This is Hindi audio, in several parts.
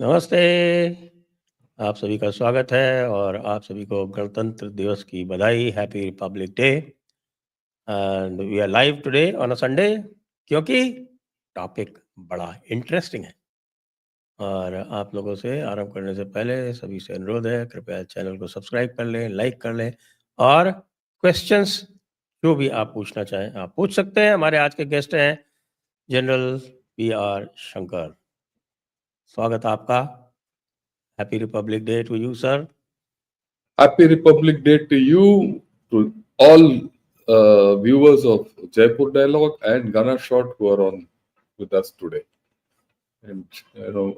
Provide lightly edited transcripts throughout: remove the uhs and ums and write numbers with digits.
नमस्ते, आप सभी का स्वागत है और आप सभी को गणतंत्र दिवस की बधाई। Happy republic day and we are live today on a Sunday क्योंकि टॉपिक बड़ा इंटरेस्टिंग है। और आप लोगों से आरंभ करने से पहले सभी से अनुरोध है, कृपया चैनल को सब्सक्राइब कर लें, लाइक कर लें और क्वेश्चंस जो भी आप पूछना चाहें आप पूछ सकते हैं। हमारे आज के गेस्ट हैं जनरल PR शंकर। स्वागत आपका। Happy republic day to you sir. Happy Republic Day to you, to all viewers of Jaipur Dialogue and Ghana Shot who are on with us today. And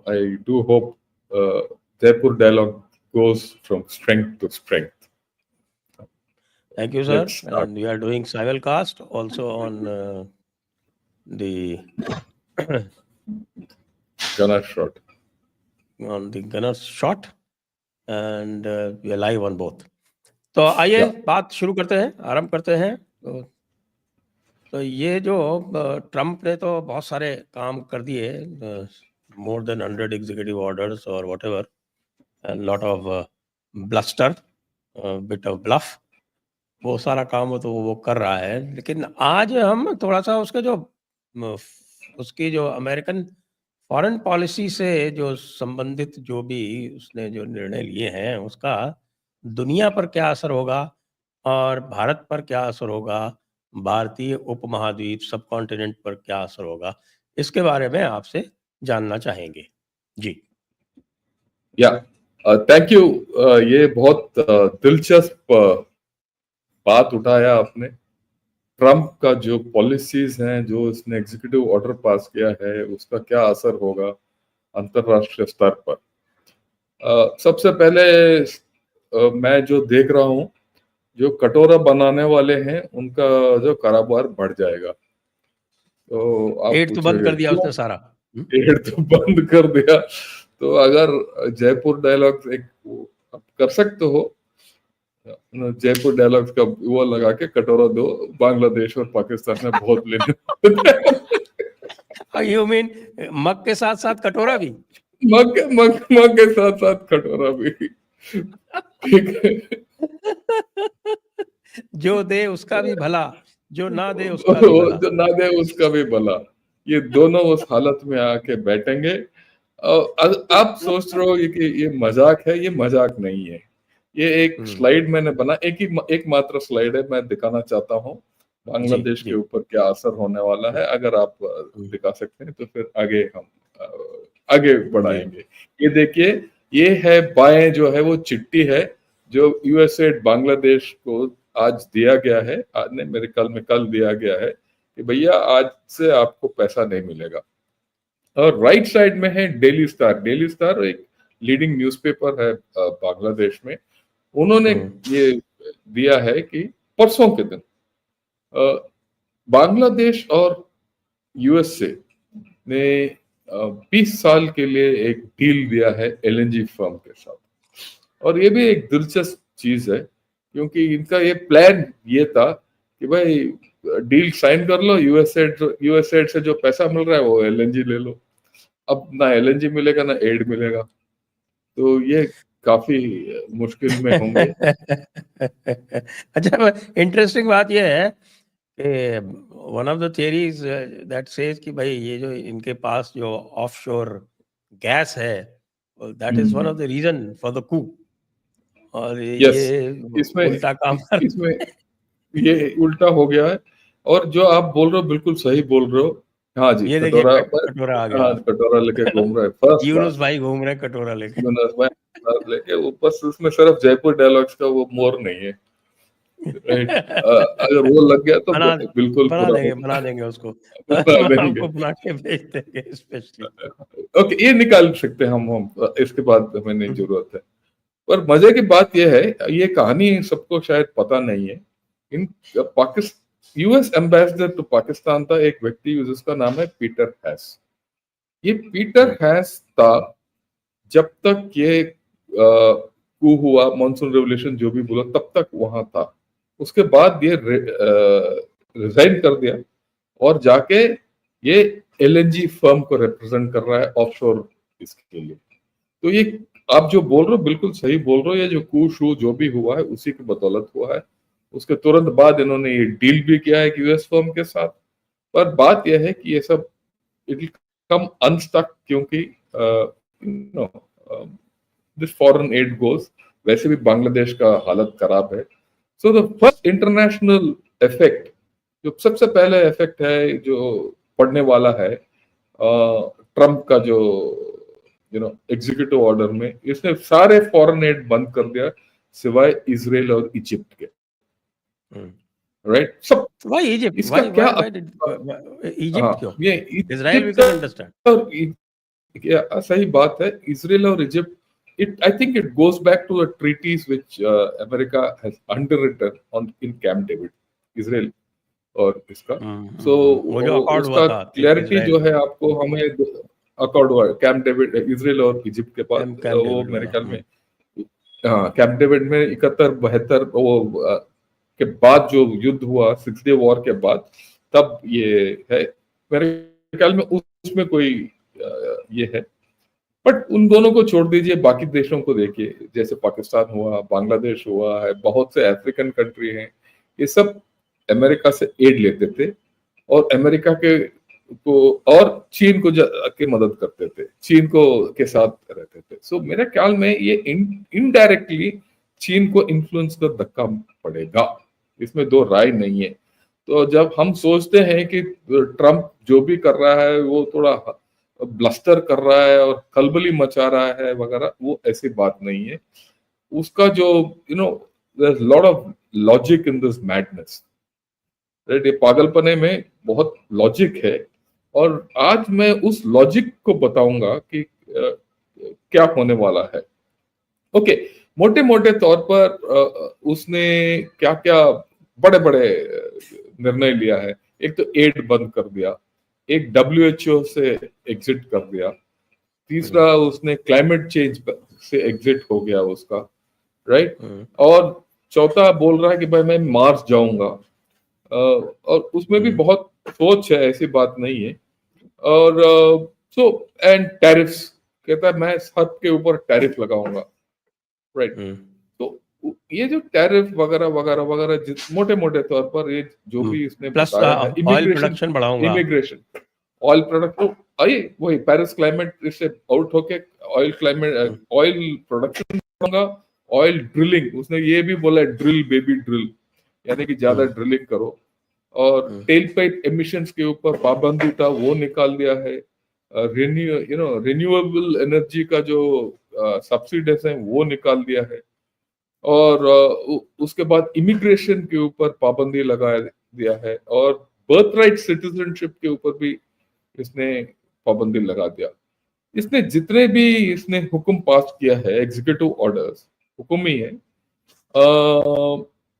I do hope Jaipur Dialogue goes from strength to strength. Thank you, sir. And we are doing simulcast also on the Ghana Shot. On the Ghana Shot, and we are live on both. तो आइए बात शुरू करते हैं, आरंभ करते हैं। तो ये जो ट्रम्प ने तो बहुत सारे काम कर दिए, more than 100 executive orders or whatever, a lot of bluster, bit of bluff, वो सारा काम तो वो कर रहा है। लेकिन आज हम थोड़ा सा उसकी जो अमेरिकन फॉरेन पॉलिसी से जो संबंधित जो भी उसने जो निर्णय लिए हैं उसका दुनिया पर क्या असर होगा और भारत पर क्या असर होगा, भारतीय उपमहाद्वीप सब कॉन्टिनेंट पर क्या असर होगा, इसके बारे में आपसे जानना चाहेंगे जी। Thank you. ये बहुत दिलचस्प बात उठाया आपने। ट्रम्प का जो पॉलिसीज हैं, जो इसने एग्जीक्यूटिव ऑर्डर पास किया है, उसका क्या असर होगा अंतरराष्ट्रीय स्तर पर। सबसे पहले मैं जो देख रहा हूं, जो कटोरा बनाने वाले हैं उनका जो कारोबार बढ़ जाएगा। तो आप एड तो बंद कर दिया उसने सारा। एड तो बंद कर दिया। तो अगर जयपुर डायलॉग एक आप कर सकते हो, जयपुर डायलॉग्स का वो लगा के कटोरा दो, बांग्लादेश और पाकिस्तान में बहुत लेने। यू मीन मग के साथ साथ कटोरा भी? मग के साथ साथ कटोरा भी। ठीक है। जो दे उसका भी भला, जो ना दे उसका भी भला। जो ना दे उसका भी भला। ये दोनों उस हालत में आके बैठेंगे। आप सोच रहे हो कि ये मजाक है, ये मजाक नहीं है। ये एक स्लाइड मैंने बना, एक मात्र स्लाइड है, मैं दिखाना चाहता हूँ बांग्लादेश के ऊपर क्या असर होने वाला है। अगर आप दिखा सकते हैं तो फिर आगे हम आगे बढ़ाएंगे। ये देखिए, ये है बाएं जो है वो चिट्ठी है जो यूएसएड बांग्लादेश को आज दिया गया है। आज ने मेरे ख्याल में कल दिया गया है कि भैया आज से आपको पैसा नहीं मिलेगा। और राइट साइड में है डेली स्टार। डेली स्टार एक लीडिंग न्यूज़पेपर है बांग्लादेश में। उन्होंने ये दिया है कि परसों के दिन बांग्लादेश और यूएसए ने 20 साल के लिए एक डील दिया है एलएनजी फर्म के साथ। और ये भी एक दिलचस्प चीज है क्योंकि इनका ये प्लान ये था कि भाई डील साइन कर लो, यूएसएड से जो पैसा मिल रहा है वो एलएनजी ले लो। अब ना एलएनजी मिलेगा ना एड मिलेगा, तो ये काफी मुश्किल में होंगे। अच्छा, इंटरेस्टिंग बात यह है कि one of the theories that says कि भाई ये जो इनके पास जो ऑफशोर गैस है that is one of the reason for the coup. और ये इसमें उल्टा काम इसमें ये उल्टा हो गया है। और जो आप बोल रहे हो बिल्कुल सही बोल रहे हो। हाँ जी, ये कटोरा आ गया। हाँ, कटोरा लेके घूम रहे हैं। यूनुस भाई घूम रहे कटोरा लेके। यूनुस भाई लेके ऊपर से उसमें सिर्फ जयपुर डायलॉग्स का वो मोर नहीं है। अगर वो लग गया तो बिल्कुल बना देंगे उसको। आपको बना के भेज देंगे स्पेशली। ओके, ये निकाल सकते हैं हम इसके बाद हमें नहीं जरूरत है। पर मजे की बात यह है, ये कहानी सबको शायद पता नहीं है। In Pakistan US ambassador to Pakistan था एक व्यक्ति जिसका नाम है पीटर हैस। ये पीटर हैस था जब तक ये कू हुआ, मॉनसून रेवोल्यूशन जो भी बोला, तब तक वहां था। उसके बाद ये रिजाइन कर दिया और जाके ये एलएनजी फर्म को रिप्रेजेंट कर रहा है ऑफशोर इसके लिए। तो ये आप जो बोल रहे हो बिल्कुल सही बोल रहे हो, ये जो कू शू जो भी हुआ है उसी की बदौलत हुआ है। उसके तुरंत बाद इन्होंने ये डील भी किया है यूएस फर्म के साथ। पर बात यह है कि ये सब इट विल कम अनस्टक, क्योंकि you know this foreign aid goes, वैसे भी बांग्लादेश का हालत खराब है। So the first international effect, जो सबसे पहले इफेक्ट है जो पड़ने वाला है ट्रम्प का जो एग्जीक्यूटिव ऑर्डर में, इसने सारे फॉरेन एड बंद कर दिया सिवाय इजराइल और इजिप्ट के। राइट सब। Why Egypt? इसका Why क्या why did Egypt हाँ, क्यों? ये Israel we Egypt can understand. और सही बात है, इजराइल और Egypt, it I think it goes back to the treaties which America has underwritten on in Camp David, Israel और इसका। सो वो जो अकॉर्ड हुआ उसका था क्लैरिटी इजराइल जो है आपको हमें अकॉर्ड हुआ कैंप डेविड, इजराइल और इजिप्ट के पास, कैंप वो डेविड मेरे वाला। ख्याल में हाँ कैंप डेविड में 71-72 वो के बाद जो युद्ध हुआ, 6 डे वॉर के बाद, तब ये है मेरे ख्याल में उसमें कोई ये है। बट उन दोनों को छोड़ दीजिए, बाकी देशों को देखिए, जैसे पाकिस्तान हुआ, बांग्लादेश हुआ है, बहुत से अफ्रीकन कंट्री हैं, ये सब अमेरिका से एड लेते थे और अमेरिका के को और चीन को की मदद करते थे, चीन को के साथ रहते थे। सो मेरे ख्याल में ये इनडायरेक्टली चीन को इन्फ्लुएंस का धक्का पड़ेगा, इसमें दो राय नहीं है। तो जब हम सोचते हैं कि ट्रम्प जो भी कर रहा है वो थोड़ा ब्लस्टर कर रहा है और खलबली मचा रहा है वगैरह, वो ऐसी बात नहीं है। उसका जो there's a lot of logic in this madness, right? ये पागलपने में बहुत लॉजिक है और आज मैं उस लॉजिक को बताऊंगा कि क्या होने वाला है। ओके, मोटे मोटे तौर पर उसने क्या क्या बड़े बड़े निर्णय लिया है। एक तो एड बंद कर दिया, एक डब्ल्यूएचओ से एग्जिट कर दिया, तीसरा उसने क्लाइमेट चेंज से एग्जिट हो गया उसका, राइट? और चौथा बोल रहा है कि भाई मैं मार्स जाऊंगा, और उसमें भी बहुत सोच है, ऐसी बात नहीं है। और सो एंड टैरिफ्स, कहता है मैं सब के ऊपर टैरिफ लगाऊंगा, राइट? तो ये जो टैरिफ वगैरह वगैरह वगैरह मोटे मोटे तौर पर ये जो भी इसने बताया है, ऑयल प्रोडक्शन बढ़ाऊंगा, इमिग्रेशन, ऑयल प्रोडक्ट, तो आइए वही पेरिस क्लाइमेट इससे आउट होके ऑयल क्लाइमेट, ऑयल प्रोडक्शन बढ़ाऊंगा, ऑयल ड्रिलिंग, उसने ये भी बोला ड्रिल बेबी ड्रिल, यानी कि ज्यादा ड्रिलिंग करो। और टेल पाइप एमिशंस के ऊपर पाबंदी था, वो निकाल दिया है। रिन्यूएबल एनर्जी का जो सब्सिडीज है वो निकाल दिया है। और उसके बाद इमिग्रेशन के ऊपर पाबंदी लगा दिया है और बर्थ राइट सिटीजनशिप के ऊपर भी इसने पाबंदी लगा दिया। इसने जितने भी इसने हुक्म पास किया है, एग्जीक्यूटिव ऑर्डर्स हुक्म ही है,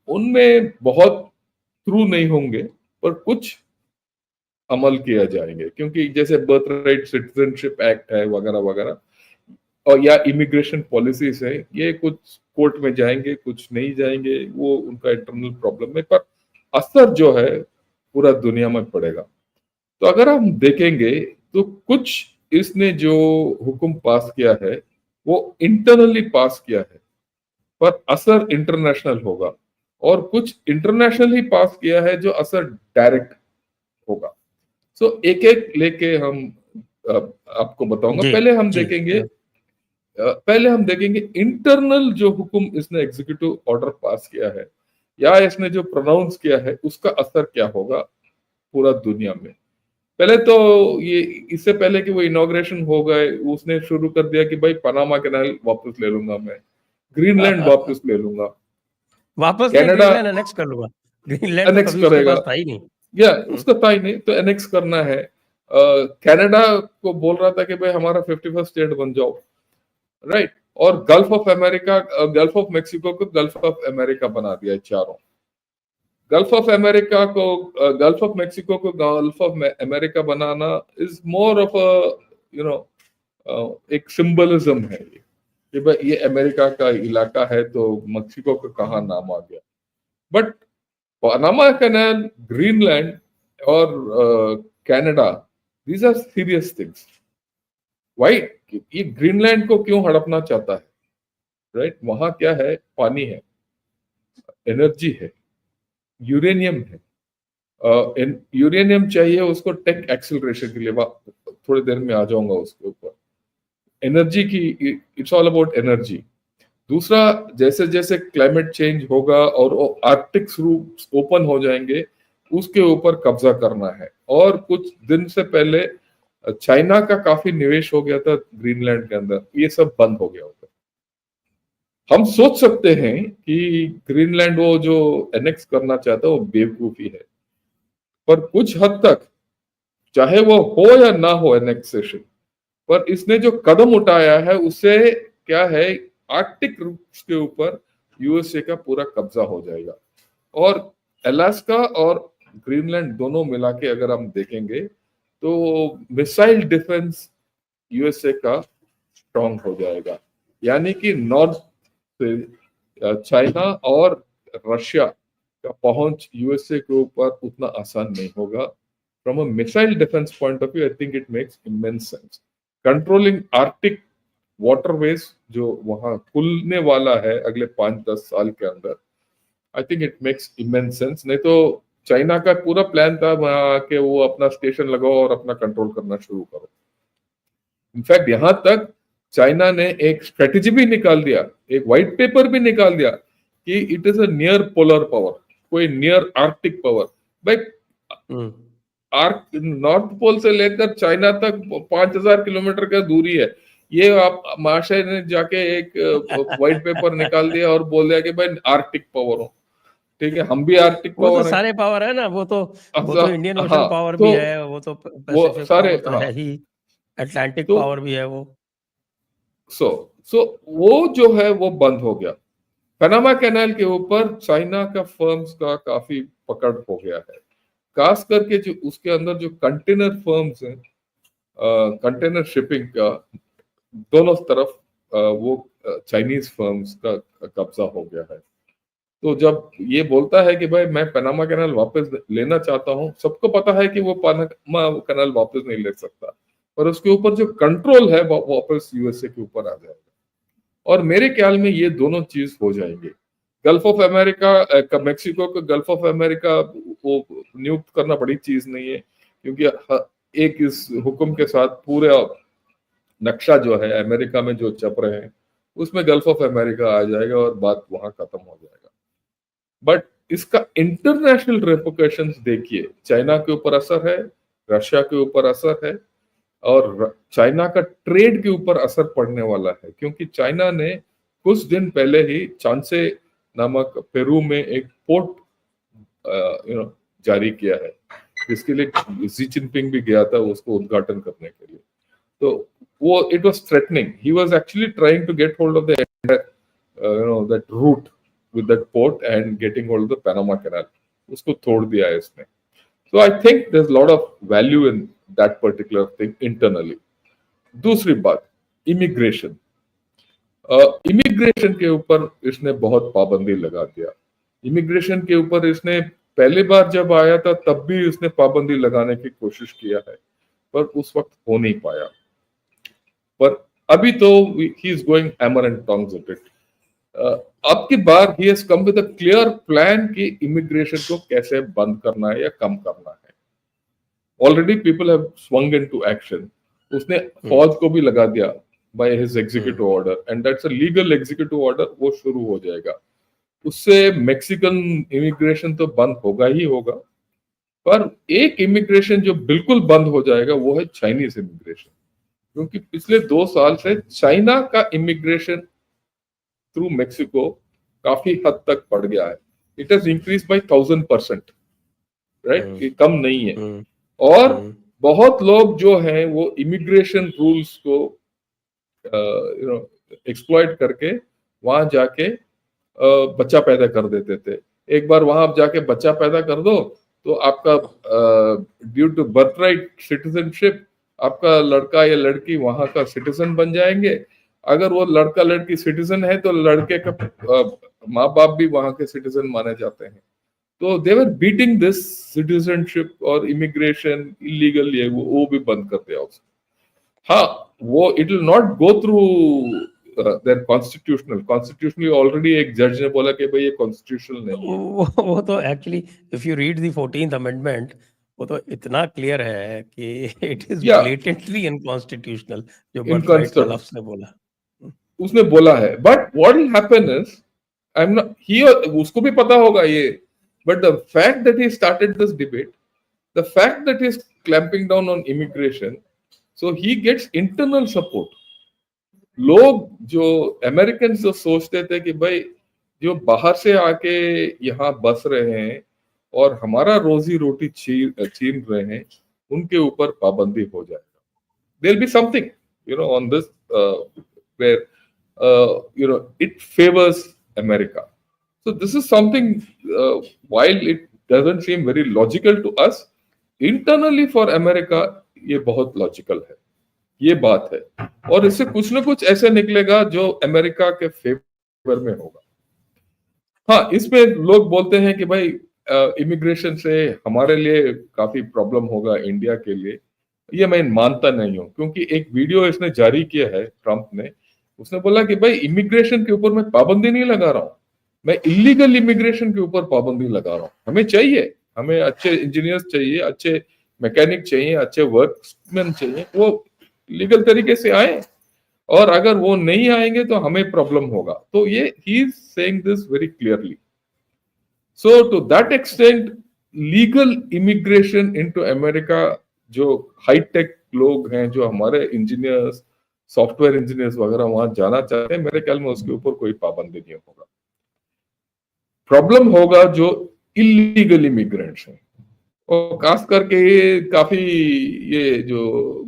उनमें बहुत थ्रू नहीं होंगे पर कुछ अमल किया जाएंगे, क्योंकि जैसे बर्थ राइट सिटीजनशिप एक्ट है वगैरह वगैरह, और या इमिग्रेशन पॉलिसीज है, ये कुछ कोर्ट में जाएंगे, कुछ नहीं जाएंगे, वो उनका इंटरनल प्रॉब्लम है, पर असर जो है पूरा दुनिया में पड़ेगा। तो अगर हम देखेंगे तो कुछ इसने जो हुक्म पास किया है वो इंटरनली पास किया है, पर असर इंटरनेशनल होगा, और कुछ इंटरनेशनल ही पास किया है जो असर डायरेक्ट होगा। सो एक एक लेके हम आपको बताऊंगा। पहले हम देखेंगे इंटरनल जो हुक्म इसने एग्जीक्यूटिव ऑर्डर पास किया है या इसने जो प्रोनाउंस किया है उसका असर क्या होगा पूरा दुनिया में। पहले तो ये, इससे पहले कि वो इनॉग्रेशन हो गए, उसने शुरू कर दिया कि भाई पनामा कैनाल वापस ले लूंगा, मैं ग्रीनलैंड वापस ले लूंगा, वापस कनाडा एनेक्स कर लूंगा, ग्रीनलैंड तो एनेक्स कभी उसके करेगा, पास था ही नहीं, या उसका था ही नहीं, तो एनेक्स करना है। कनाडा को बोल रहा था कि भाई हमारा 51st स्टेट बन जाओ, राइट? और gulf of America, gulf of Mexico को गल्फ ऑफ अमेरिका बना दिया चारों। गल्फ ऑफ अमेरिका को, गल्फ ऑफ मेक्सिको को gulf of America banana is more of एक सिंबलिज्म है ये, कि भाई ये अमेरिका का इलाका है तो मेक्सिको का कहाँ नाम आ गया। बट पनामा कैनाल, ग्रीनलैंड और Canada, these are serious things. Why? ये ग्रीनलैंड को क्यों हड़पना चाहता है, राइट? वहां क्या है? पानी है, एनर्जी है, यूरेनियम है। यूरेनियम चाहिए उसको टेक एक्सेलरेशन के लिए, थोड़ी देर में आ जाऊंगा उसके ऊपर। एनर्जी की, इट्स ऑल अबाउट एनर्जी। दूसरा, जैसे जैसे क्लाइमेट चेंज होगा और आर्कटिक रूट्स ओपन हो जाएंगे, उसके ऊपर कब्जा करना है। और कुछ दिन से पहले चाइना का काफी निवेश हो गया था ग्रीनलैंड के अंदर, ये सब बंद हो गया होगा। हम सोच सकते हैं कि ग्रीनलैंड वो जो एनेक्स करना चाहता है वो बेवकूफी है, पर कुछ हद तक, चाहे वो हो या ना हो एनेक्सेशन, पर इसने जो कदम उठाया है उससे क्या है, आर्कटिक रूट्स के ऊपर यूएसए का पूरा कब्जा हो जाएगा। और अलास्का और ग्रीनलैंड दोनों मिला के अगर हम देखेंगे तो मिसाइल डिफेंस यूएसए का स्ट्रांग हो जाएगा। यानी कि नॉर्थ से चाइना और रशिया का पहुंच यूएसए के ऊपर उतना आसान नहीं होगा। From a missile defence point of view, I think it makes immense sense. Controlling Arctic waterways जो वहां खुलने वाला है अगले 5-10 साल के अंदर, I think it makes immense sense. नहीं तो चाइना का पूरा प्लान था वहां के वो अपना स्टेशन लगाओ और अपना कंट्रोल करना शुरू करो। इनफैक्ट यहां तक चाइना ने एक स्ट्रेटेजी भी निकाल दिया, एक व्हाइट पेपर भी निकाल दिया कि it is a near polar power, कोई नियर आर्कटिक पावर। भाई आर्क नॉर्थ पोल से लेकर चाइना तक 5,000 किलोमीटर का दूरी है। ये आप महाशय ने जाके एक व्हाइट पेपर निकाल दिया और बोल दिया कि भाई आर्कटिक पावर हो। ठीक है, हम भी आर्कटिक वो पावर तो है। सारे पावर है ना, वो तो इंडियन ओशन हाँ, पावर तो भी है, वो तो वो पैसिफिक सारे, पावर तो हाँ, है ही, अटलांटिक तो पावर भी है वो। सो वो जो है वो बंद हो गया। पनामा कैनाल के ऊपर चाइना का फर्म्स का काफी पकड़ हो गया है, खास करके जो उसके अंदर जो कंटेनर फर्म्स हैं, कंटेनर शिपिंग का दोनों तरफ वो चाइनीज फर्म्स का कब्जा हो गया है। तो जब ये बोलता है कि भाई मैं पनामा कैनाल वापस लेना चाहता हूँ, सबको पता है कि वो पनामा कैनाल वापस नहीं ले सकता, पर उसके ऊपर जो कंट्रोल है वो वापस यूएसए के ऊपर आ जाएगा। और मेरे ख्याल में ये दोनों चीज हो जाएंगे। गल्फ ऑफ अमेरिका, मेक्सिको को गल्फ ऑफ अमेरिका वो नियुक्त करना बड़ी चीज नहीं है, क्योंकि एक इस हुक्म के साथ पूरे नक्शा जो है अमेरिका में जो चप रहे हैं उसमें गल्फ ऑफ अमेरिका आ जाएगा और बात वहां खत्म हो जाएगा। बट इसका इंटरनेशनल रेपोकेशंस देखिए, चाइना के ऊपर असर है, रशिया के ऊपर असर है, और चाइना का ट्रेड के ऊपर असर पड़ने वाला है। क्योंकि चाइना ने कुछ दिन पहले ही चांसे नामक पेरू में एक पोर्ट जारी किया है, जिसके लिए शी जिनपिंग भी गया था उसको उद्घाटन करने के लिए। तो वो it was threatening, he was actually trying to get hold of the that route with that port and getting hold of the Panama canal. उसको तोड़ दिया है इसने। So I think there's a lot of value in that particular thing internally. दूसरी बात, इमिग्रेशन। इमिग्रेशन के ऊपर इसने बहुत पाबंदी लगा दिया। इमिग्रेशन के ऊपर इसने पहली बार जब आया था तब भी इसने पाबंदी लगाने की कोशिश किया है, पर उस वक्त हो नहीं पाया। पर अभी तो he is going hammer and tongs at it. अब की बार he has come with a clear plan कि इमिग्रेशन को कैसे बंद करना है या कम करना है। Already people have swung into action. उसने फौज को भी लगा दिया by his executive order, and that's a legal executive order, वो शुरू हो जाएगा। उससे मैक्सिकन इमिग्रेशन तो बंद होगा ही होगा, पर एक इमिग्रेशन जो बिल्कुल बंद हो जाएगा वो है चाइनीज इमिग्रेशन। क्योंकि पिछले 2 साल से चाइना का इमिग्रेशन थ्रू मेक्सिको काफी हद तक बढ़ गया है। It has increase by 1000%, right? ये कम नहीं है। और बहुत लोग जो हैं वो इमिग्रेशन रूल्स को एक्सप्लॉइट करके वहां जाके बच्चा पैदा कर देते थे। एक बार वहां आप जाके बच्चा पैदा कर दो तो आपका due to birth right citizenship आपका लड़का या लड़की वहां का सिटीजन बन जाएंगे। अगर वो लड़का लड़की सिटीजन है तो लड़के का माँ बाप भी वहां के सिटीजन माने जाते हैं। तो दे वर बीटिंग दिस सिटीजनशिप और इमिग्रेशन इलीगल, ये वो भी बंद कर दिया उसने। हाँ, वो it will not go through their constitutionally already एक जज ने बोला कि भाई ये कॉन्स्टिट्यूशनल नहीं है। वो तो actually if you read the 14th amendment, वो तो इतना क्लियर है कि इट इज या ब्लेटेंटली इनकॉन्स्टिट्यूशनल, जो बर्थ राइट का इनकॉन्स्टिट्यूशनल लफ्ज ने बोला। उसने बोला है, but what will happen is I am not he, उसको भी पता होगा ये, but the fact that he started this debate, the fact that he is clamping down on immigration, so he gets internal support. लोग जो अमेरिकन जो सोचते थे कि भाई जो बाहर से आके यहाँ बस रहे हैं और हमारा रोजी रोटी छीन रहे हैं, उनके ऊपर पाबंदी हो जाएगा। There'll be something, on this where it favors America. So this is something, while it doesn't seem very logical to us, internally for America ये बहुत लॉजिकल है, ये बात है। और इससे कुछ ना कुछ ऐसे निकलेगा जो अमेरिका के फेवर में होगा। हाँ, इसमें लोग बोलते हैं कि भाई इमिग्रेशन से हमारे लिए काफी प्रॉब्लम होगा इंडिया के लिए। ये मैं मानता नहीं हूँ, क्योंकि एक वीडियो इसने जारी किया है ट्रंप ने, उसने बोला कि भाई इमिग्रेशन के ऊपर मैं पाबंदी नहीं लगा रहा हूँ, मैं इलीगल इमिग्रेशन के ऊपर पाबंदी लगा रहा हूँ। हमें चाहिए, हमें अच्छे इंजीनियर्स चाहिए, अच्छे मैकेनिक चाहिए, अच्छे वर्कमैन चाहिए, वो लीगल तरीके से आए, और अगर वो नहीं आएंगे तो हमें प्रॉब्लम होगा। तो ये he is saying this very clearly. So to that extent legal immigration into America, जो हाईटेक लोग हैं, जो हमारे इंजीनियर्स, सॉफ्टवेयर इंजीनियर्स वगैरह वहां जाना चाहते हैं, मेरे ख्याल में उसके ऊपर कोई पाबंदी नहीं होगा। प्रॉब्लम होगा जो इलीगल इमिग्रेंट्स हैं, और खास करके ये काफी ये जो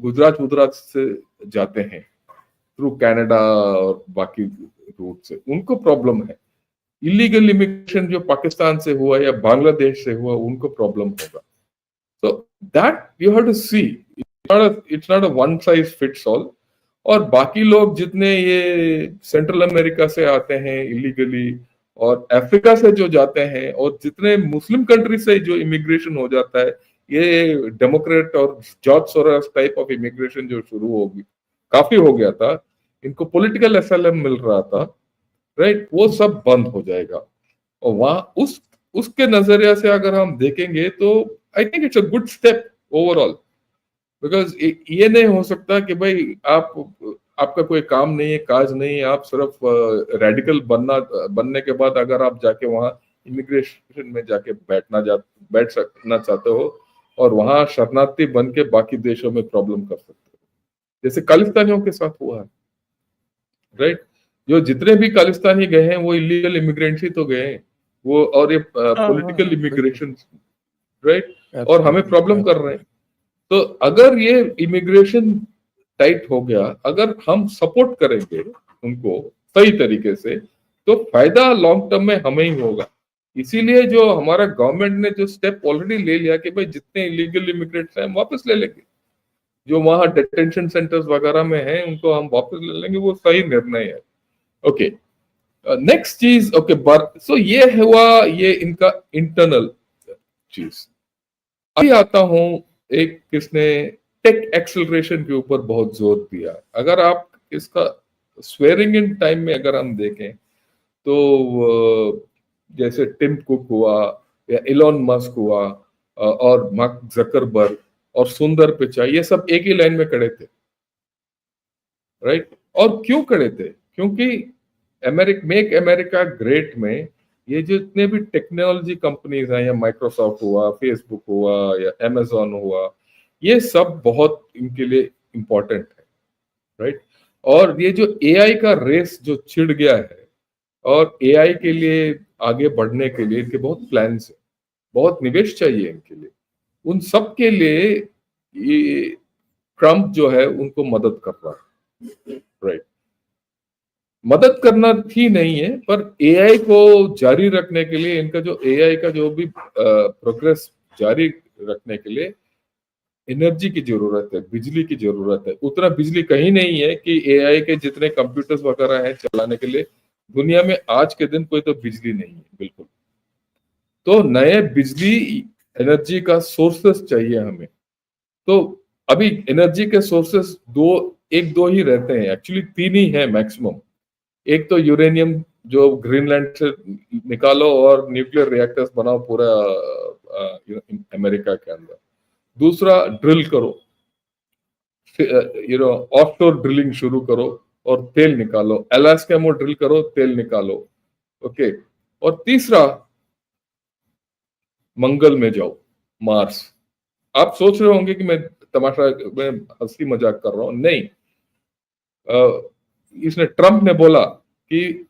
गुजरात से जाते हैं थ्रू कनाडा और बाकी रूट से, उनको प्रॉब्लम है। इलीगल इमिग्रेशन जो पाकिस्तान से हुआ या बांग्लादेश से हुआ, उनको प्रॉब्लम होगा। So that you have to see. It's not a one size fits all. और बाकी लोग जितने ये सेंट्रल अमेरिका से आते हैं इलीगली, और अफ्रीका से जो जाते हैं, और जितने मुस्लिम कंट्री से जो इमिग्रेशन हो जाता है, ये डेमोक्रेट और George Soros type of immigration जो शुरू होगी, काफी हो गया था, इनको पॉलिटिकल एसाइलम मिल रहा था, राइट, वो सब बंद हो जाएगा। और वहां उसके नजरिया से अगर हम देखेंगे तो I think it's a good step overall, because ये नहीं हो सकता कि भाई आपका कोई काम नहीं है, काज नहीं है, आप सिर्फ रेडिकल बनने के बाद अगर आप जाके वहां इमिग्रेशन में जाके बैठ सकना चाहते हो, और वहां शरणार्थी बन के बाकी देशों में प्रॉब्लम कर सकते हो, जैसे खालिस्तानियों के साथ हुआ है, राइट। जो जितने भी खालिस्तानी गए हैं वो इलीगल इमिग्रेंट्स ही तो गए हैं, वो और ये पॉलिटिकल इमिग्रेशन, राइट, और हमें प्रॉब्लम कर रहे हैं। तो अगर ये इमिग्रेशन टाइट हो गया, अगर हम सपोर्ट करेंगे उनको सही तरीके से, तो फायदा लॉन्ग टर्म में हमें ही होगा। इसीलिए जो हमारा गवर्नमेंट ने जो स्टेप ऑलरेडी ले लिया कि भाई जितने इलीगल इमिग्रेंट्स हैं हम वापस ले लेंगे, जो वहां डिटेंशन सेंटर्स वगैरह में हैं उनको हम वापस ले लेंगे, वो सही निर्णय है। ओके, नेक्स्ट चीज, ओके, सो ये हुआ ये इनका इंटरनल चीज। अभी आता हूं एक किसने टेक एक्सेलरेशन के ऊपर बहुत जोर दिया। अगर आप इसका स्वेरिंग इन टाइम में अगर हम देखें तो जैसे टिम कुक हुआ या इलॉन मस्क हुआ और मार्क जकरबर्ग और सुंदर पिचाई, ये सब एक ही लाइन में खड़े थे, राइट। और क्यों खड़े थे? क्योंकि मेक अमेरिका ग्रेट में ये जितने भी टेक्नोलॉजी कंपनीज हैं, या माइक्रोसॉफ्ट हुआ, फेसबुक हुआ या अमेजोन हुआ, ये सब बहुत इनके लिए इंपॉर्टेंट है, राइट। और ये जो एआई का रेस जो छिड़ गया है, और एआई के लिए आगे बढ़ने के लिए इनके बहुत प्लान्स है, बहुत निवेश चाहिए इनके लिए, उन सब के लिए ये ट्रम्प जो है उनको मदद कर रहा है, राइट। मदद करना ही नहीं है, पर एआई को जारी रखने के लिए, इनका जो एआई का जो भी प्रोग्रेस जारी रखने के लिए एनर्जी की जरूरत है, बिजली की जरूरत है। उतना बिजली कहीं नहीं है कि एआई के जितने कंप्यूटर्स वगैरह हैं चलाने के लिए दुनिया में आज के दिन कोई तो बिजली नहीं है, बिल्कुल। तो नए बिजली एनर्जी का सोर्सेस चाहिए हमें। तो अभी एनर्जी के सोर्सेस दो एक दो ही रहते हैं, एक्चुअली 3 ही है मैक्सिमम। एक तो यूरेनियम जो ग्रीनलैंड से निकालो और न्यूक्लियर रिएक्टर्स बनाओ पूरा अमेरिका के अंदर। दूसरा, ड्रिल करो, ऑफशोर ड्रिलिंग शुरू करो और तेल निकालो। अलास्का में ड्रिल करो, तेल निकालो। ओके। और तीसरा, मंगल में जाओ, मार्स। आप सोच रहे होंगे कि मैं मैं हंसी मजाक कर रहा हूं, नहीं। इसने ट्रम्प ने बोला कि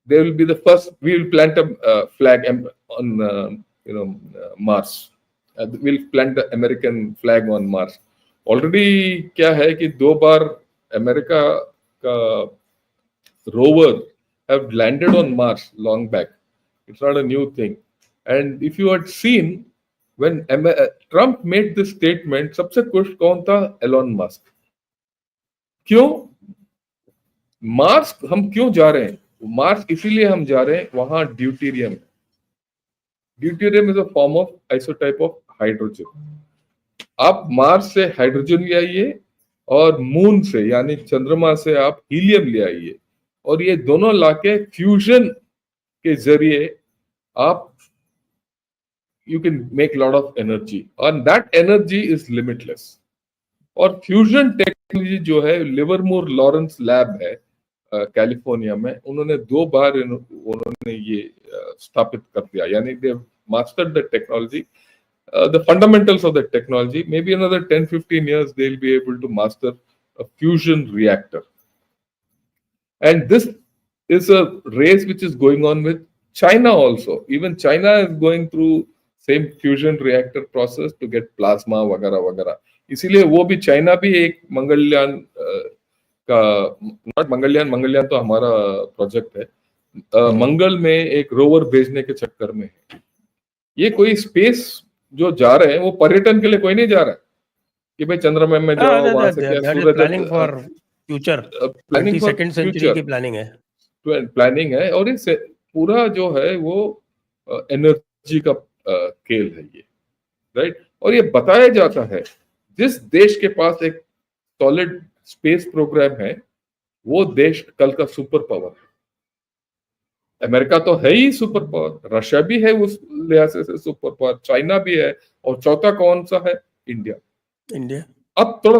they will be the first, we will plant a flag on Mars. We'll plant the American flag on Mars. Already क्या है कि 2 बार अमेरिका का rover have landed on Mars long back. It's not a new thing. And if you had seen when Trump made this statement, सबसे खुश कौन था? Elon Musk. क्यों? मार्स हम क्यों जा रहे हैं? मार्स इसीलिए हम जा रहे हैं, वहां deuterium. Deuterium is a form of isotype of hydrogen. आप मार्स से हाइड्रोजन ले आइए और मून से यानी चंद्रमा से आप हीलियम ले आइए, और ये दोनों लाके फ्यूजन के जरिए आप you can make lot of energy, और दैट एनर्जी इज लिमिटलेस। और फ्यूजन टेक्नोलॉजी जो है, लिवरमोर लॉरेंस लैब है कैलिफोर्निया में, उन्होंने 2 बार उन्होंने ये स्थापित कर दिया, यानी they mastered the technology, the fundamentals of the technology. Maybe another 10-15 years they'll be able to master a fusion reactor. And this is a race which is going on with China also. Even China is going through same fusion reactor process to get plasma वगैरह वगैरह। इसीलिए वो भी, चाइना भी एक मंगलयान का, नॉट मंगलयान, मंगलयान तो हमारा प्रोजेक्ट है, मंगल में एक रोवर भेजने के चक्कर में है। ये कोई स्पेस जो जा रहे हैं, वो पर्यटन के लिए कोई नहीं जा रहा है कि भाई चंद्रमा में जाओ, वहां से क्या सूरज, planning for future, planning for 22nd century की प्लानिंग है, प्लानिंग है। और इस पूरा जो है वो एनर्जी का खेल है ये, राइट। और ये बताया जाता है, जिस देश के पास एक सॉलिड स्पेस प्रोग्राम है, वो देश कल का सुपर पावर है। अमेरिका तो है ही सुपर पावर, रशिया भी है उस लिहाज से सुपर पावर, चाइना भी है, और चौथा कौन सा है? इंडिया। इंडिया। अब थोड़ा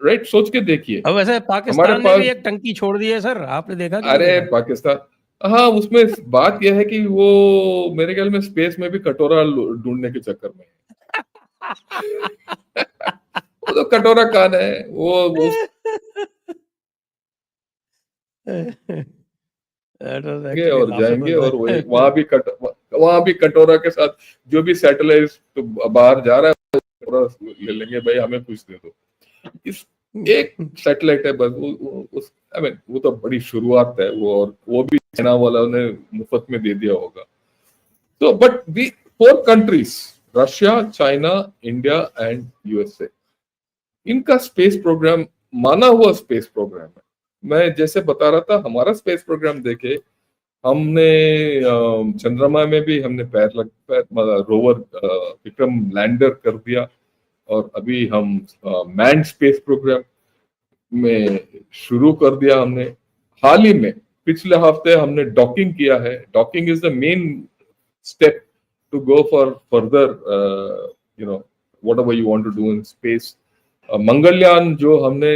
राइट सोच के देखिए। अब वैसे पाकिस्तान ने भी एक टंकी छोड़ दी है सर, आपने देखा कि अरे पाकिस्तान, हाँ, उसमें बात यह है कि वो मेरे ख्याल में स्पेस में भी कटोरा ढूंढने के चक्कर में वो तो कटोरा कान है वो और जाएंगे, और वहां भी कटोरा के साथ जो भी सैटेलाइट तो बाहर जा रहा है ले लेंगे, भाई हमें कुछ दे दो। इस एक सैटेलाइट है बस, वो तो बड़ी शुरुआत है वो, और वो भी चाइना वालों ने मुफ्त में दे दिया होगा। तो but the 4 countries, Russia, China, India and USA, इनका स्पेस प्रोग्राम माना हुआ स्पेस प्रोग्राम है। मैं जैसे बता रहा था, हमारा स्पेस प्रोग्राम देखे, हमने चंद्रमा में भी हमने रोवर विक्रम लैंडर कर दिया, और अभी हम मैन स्पेस प्रोग्राम में शुरू कर दिया हमने। हाल ही में पिछले हफ्ते हमने डॉकिंग किया है। Docking is the main step to go for further whatever you want to do in space. Mangalyaan जो हमने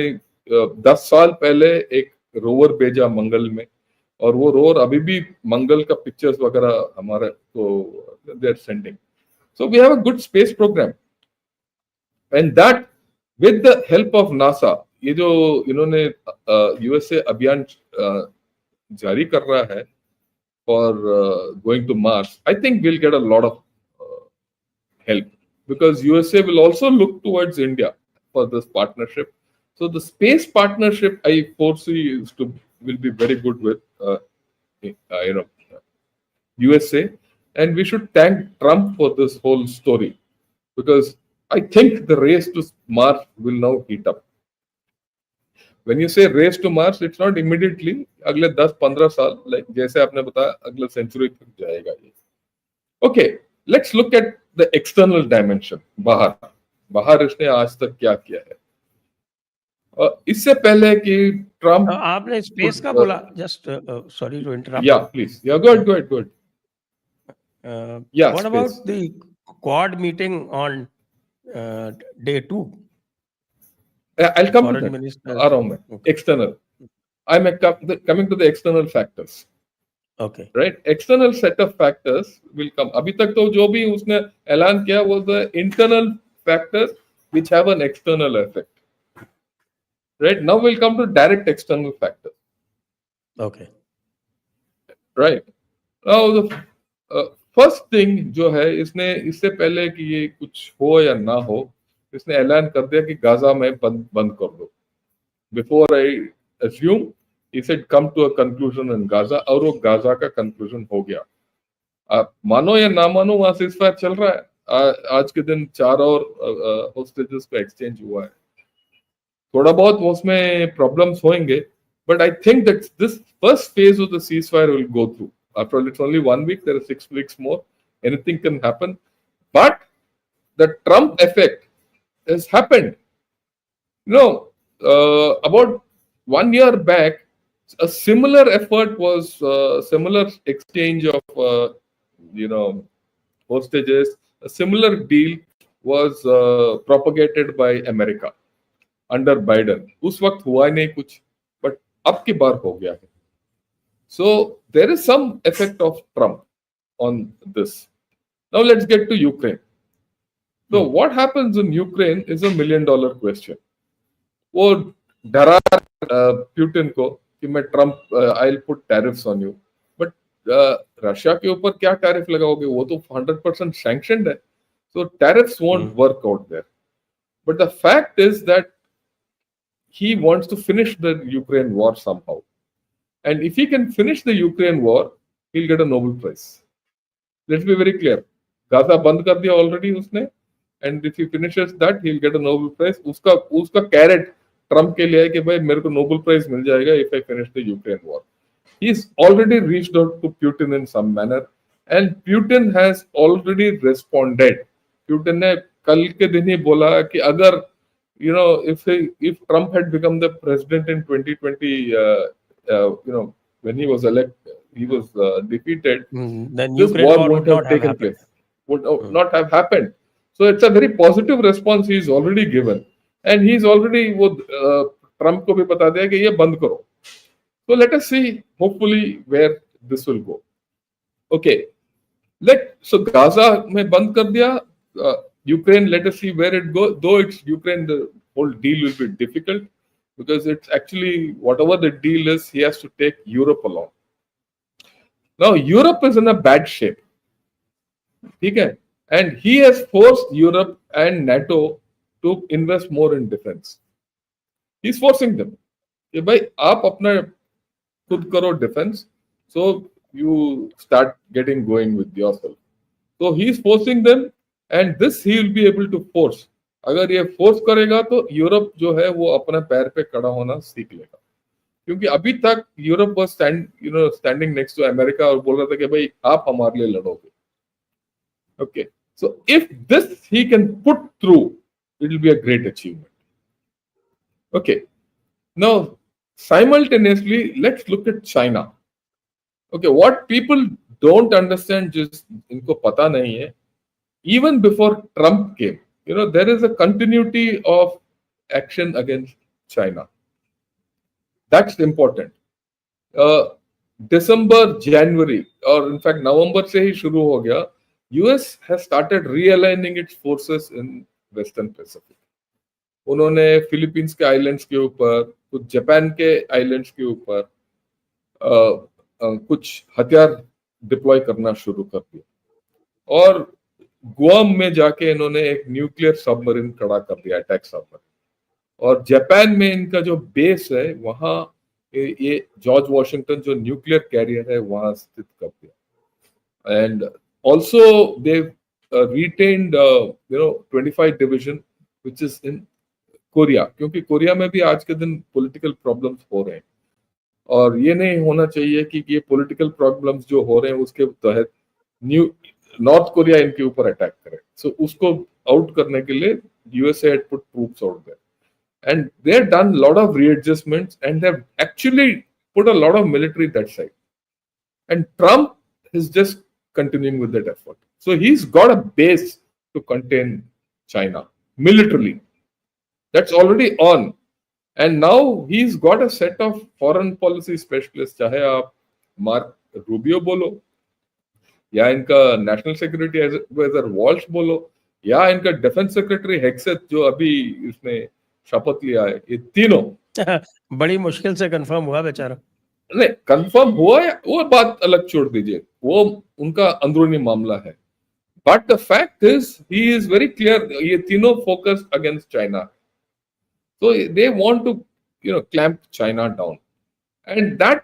10 साल पहले एक रोवर भेजा मंगल में, और वो रोवर अभी भी मंगल का पिक्चर्स वगैरह हमारे को they are sending. So we have a good space program, and that with the help of NASA. ये जो इन्होंने यूएसए अभियान जारी कर रहा है for going to Mars, I think will get a lot of help, because USA will also look towards India for this partnership. So the space partnership I foresee will be very good with USA, and we should thank Trump for this whole story, because I think the race to Mars will now heat up. When you say race to Mars, it's not immediately, अगले 10-15 साल, like जैसे आपने बताया, अगले सेंचुरी तक जाएगा ये। Okay, let's look at the external dimension. बाहर इसने आज तक क्या किया है? इससे पहले कि ट्रम्प आपने स्पेस का कुछ बोला, जस्ट सॉरी टू इंटरप्ट. या प्लीज या गो ahead. Yeah, What space. about the Quad meeting on day 2? I'll come to Foreign that. ministers. Around that. Okay. External. I'm coming to the external factors. Okay. Right? External set of factors will come. अभी तक तो जो भी उसने ऐलान किया was the internal factors which have an external effect. Right? Now we'll come to direct external factors. Okay. Right? Now the first thing जो है, इसने इससे पहले कि ये कुछ हो या ना हो, इसने ऐलान कर दिया कि गाजा में बंद कर दो. Before I assume he said come to a conclusion in Gaza, और वो गाजा का कंक्लूजन हो गया. आप मानो या ना मानो, वहां से सीजफायर चल रहा है. आज के दिन 4 और होस्टेजेस का एक्सचेंज हुआ है. थोड़ा बहुत उसमें प्रॉब्लम्स होंगे, but I think that this first phase of the ceasefire will go through. After all, it's only 1 week. There are 6 weeks more. Anything can happen. But the Trump effect has happened. You know, about 1 year back, a similar effort was similar exchange of hostages. A similar deal was propagated by America under Biden. उस वक्त हुआ नहीं कुछ, but अब की बार हो गया है. So there is some effect of Trump on this. Now let's get to Ukraine. So what happens in Ukraine is $1 million question. वो डरा प्यूटिन को कि मैं Trump I'll put tariffs on you. But Russia के ऊपर क्या टैरिफ लगाओगे? वो तो 100% sanctioned है. So tariffs won't work out there. But the fact is that he wants to finish the Ukraine war somehow. And if he can finish the Ukraine war, he'll get a Nobel Prize. Let's be very clear. Gaza बंद कर दिया already उसने, and if he finishes that, he'll get a Nobel Prize. उसका carrot ट्रम्प के लिए है कि भाई मेरे को Nobel Prize मिल जाएगा if I finish the Ukraine war. He's already reached out to Putin in some manner, and Putin has already responded. Putin ने कल के दिन ही बोला कि अगर if Trump had become the president in 2020. When he was elected, he was defeated. Then this Ukraine war would won't have not have taken happened. place. Would not have happened. So it's a very positive response he's already given, and he's already वो Trump को भी बता दिया कि ये बंद करो. So let us see, hopefully, where this will go. Okay, so Gaza में बंद कर दिया. Ukraine, let us see where it goes. Though it's Ukraine, the whole deal will be difficult. Because it's actually, whatever the deal is, he has to take Europe along. Now, Europe is in a bad shape. Okay? And he has forced Europe and NATO to invest more in defense. He's forcing them. कि भाई आप अपना खुद करो defense, so you start getting going with yourself. So he's forcing them, and this he will be able to force. अगर ये फोर्स करेगा तो यूरोप जो है वो अपने पैर पे खड़ा होना सीख लेगा. क्योंकि अभी तक Europe was standing next to America और बोल रहा था कि भाई आप हमारे लिए लड़ोगे. Okay, so if this he can put through, it will be a great achievement. Okay, now simultaneously let's look at China. Okay, what people don't understand, जिस इनको पता नहीं है, even before Trump came, there is a continuity of action against China. That's important. December, January, or in fact November से ही शुरू हो गया. US has started realigning its forces in Western Pacific. उन्होंने फिलीपींस के आइलैंड्स के ऊपर, कुछ जापान के आइलैंड्स के ऊपर कुछ हथियार डिप्लॉय करना शुरू कर दिया. और गुआम में जाके इन्होंने एक न्यूक्लियर सबमरीन खड़ा कर दिया, अटैक सबमरीन. और जापान में इनका जो बेस है, वहां ये जॉर्ज वॉशिंगटन जो न्यूक्लियर कैरियर है वहां स्थित कर दिया. And also they retained 25 division which is in Korea, क्योंकि कोरिया में भी आज के दिन पॉलिटिकल प्रॉब्लम्स हो रहे हैं. और ये नहीं होना चाहिए कि ये पॉलिटिकल प्रॉब्लम्स जो हो रहे हैं उसके तहत नॉर्थ कोरिया इनके ऊपर अटैक करे. सो उसको आउट करने के लिए USA had put troops out there. and they've done a lot of readjustments and they've actually put a lot of military that side. And Trump is just continuing with that effort. So he's got a base to contain China militarily. That's already on. And now he's got a set of foreign policy specialists, चाहे आप मार्क रूबियो बोलो या इनका नेशनल सिक्योरिटी एडवाइजर वॉल्श बोलो या इनका डिफेंस सेक्रेटरी हेक्सेथ जो अभी इसने शपथ लिया है, ये तीनों बड़ी मुश्किल से कंफर्म हुआ बेचारा। नहीं, कंफर्म हुआ है वो बात अलग छोड़ दीजिए, वो उनका अंदरूनी मामला है। But the fact is he is very clear, ये तीनों focused against China. So they want to, clamp China down, and that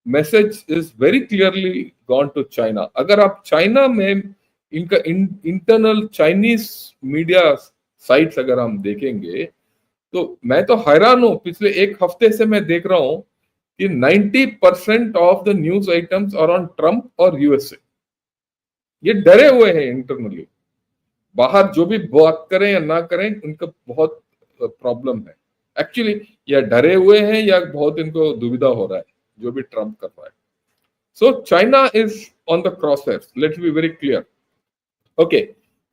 message is very clearly gone to China. अगर आप चाइना में इनका इंटरनल चाइनीज मीडिया साइट्स अगर हम देखेंगे तो मैं तो हैरान हूं। पिछले एक हफ्ते से मैं देख रहा हूं कि 90% of the news items are on Trump और यूएसए। ये डरे हुए हैं इंटरनली, बाहर जो भी बात करें या ना करें उनका बहुत प्रॉब्लम है एक्चुअली, या डरे हुए हैं या बहुत इनको दुविधा हो रहा है जो भी ट्रम्प कर रहा है। So China is on the crosshairs, let's be very clear. Okay,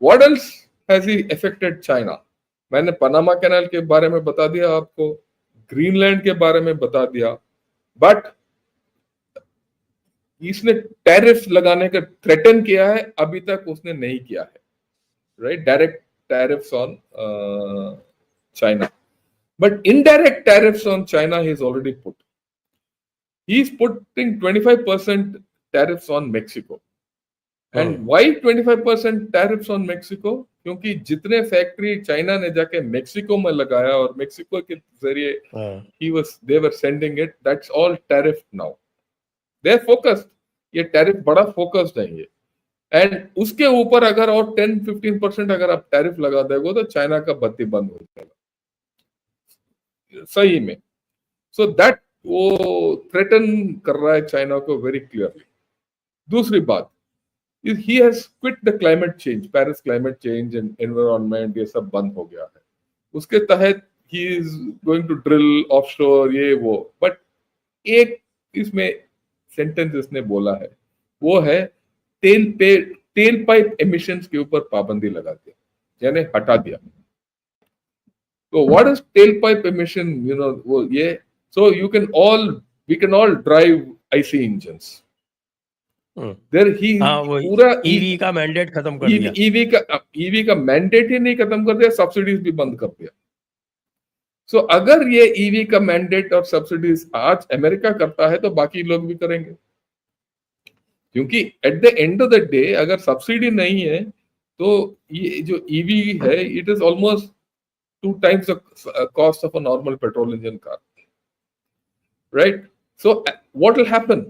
what else has he affected China? मैंने पनामा कैनाल के बारे में बता दिया आपको, ग्रीनलैंड के बारे में बता दिया, बट इसने टैरिफ लगाने का थ्रेटन किया है, अभी तक उसने नहीं किया है, right? Direct tariffs on China, but indirect tariffs on China he's already put. He's putting 25% tariffs on Mexico. And why 25% tariffs on Mexico? क्योंकि जितने फैक्ट्री चाइना ने जाके मेक्सिको में लगाया और मेक्सिको के जरिए they were sending it, that's all tariff now. They're focused. ये टैरिफ बड़ा फोकस्ड है ये, एंड उसके ऊपर अगर और 10-15% अगर आप टैरिफ लगा दोगे तो चाइना का बत्ती बंद हो जाएगा सही में। सो दैट वो थ्रेटन कर रहा है चाइना को वेरी क्लियरली। दूसरी बात, he has quit the climate change, Paris climate change and environment, ये सब बंद हो गया है। उसके तहत ही is going to drill offshore ये वो, बट एक इसमें सेंटेंस इसने बोला है, वो है टेल पाइप एमिशंस के ऊपर पाबंदी लगा दिया, यानी हटा दिया। So what is tailpipe emission? वो ये, so we can all drive IC engines. There he पूरा EV का मैंडेट खत्म कर दिया। EV का मैंडेट ही नहीं खत्म कर दिया, सब्सिडीज भी बंद कर दिया। सो अगर ये EV का मैंडेट और सब्सिडीज आज अमेरिका करता है तो बाकी लोग भी करेंगे, क्योंकि at the end of the day अगर सब्सिडी नहीं है तो ये जो EV है, it is almost 2 times the cost of a normal petrol engine car, right? So what will happen?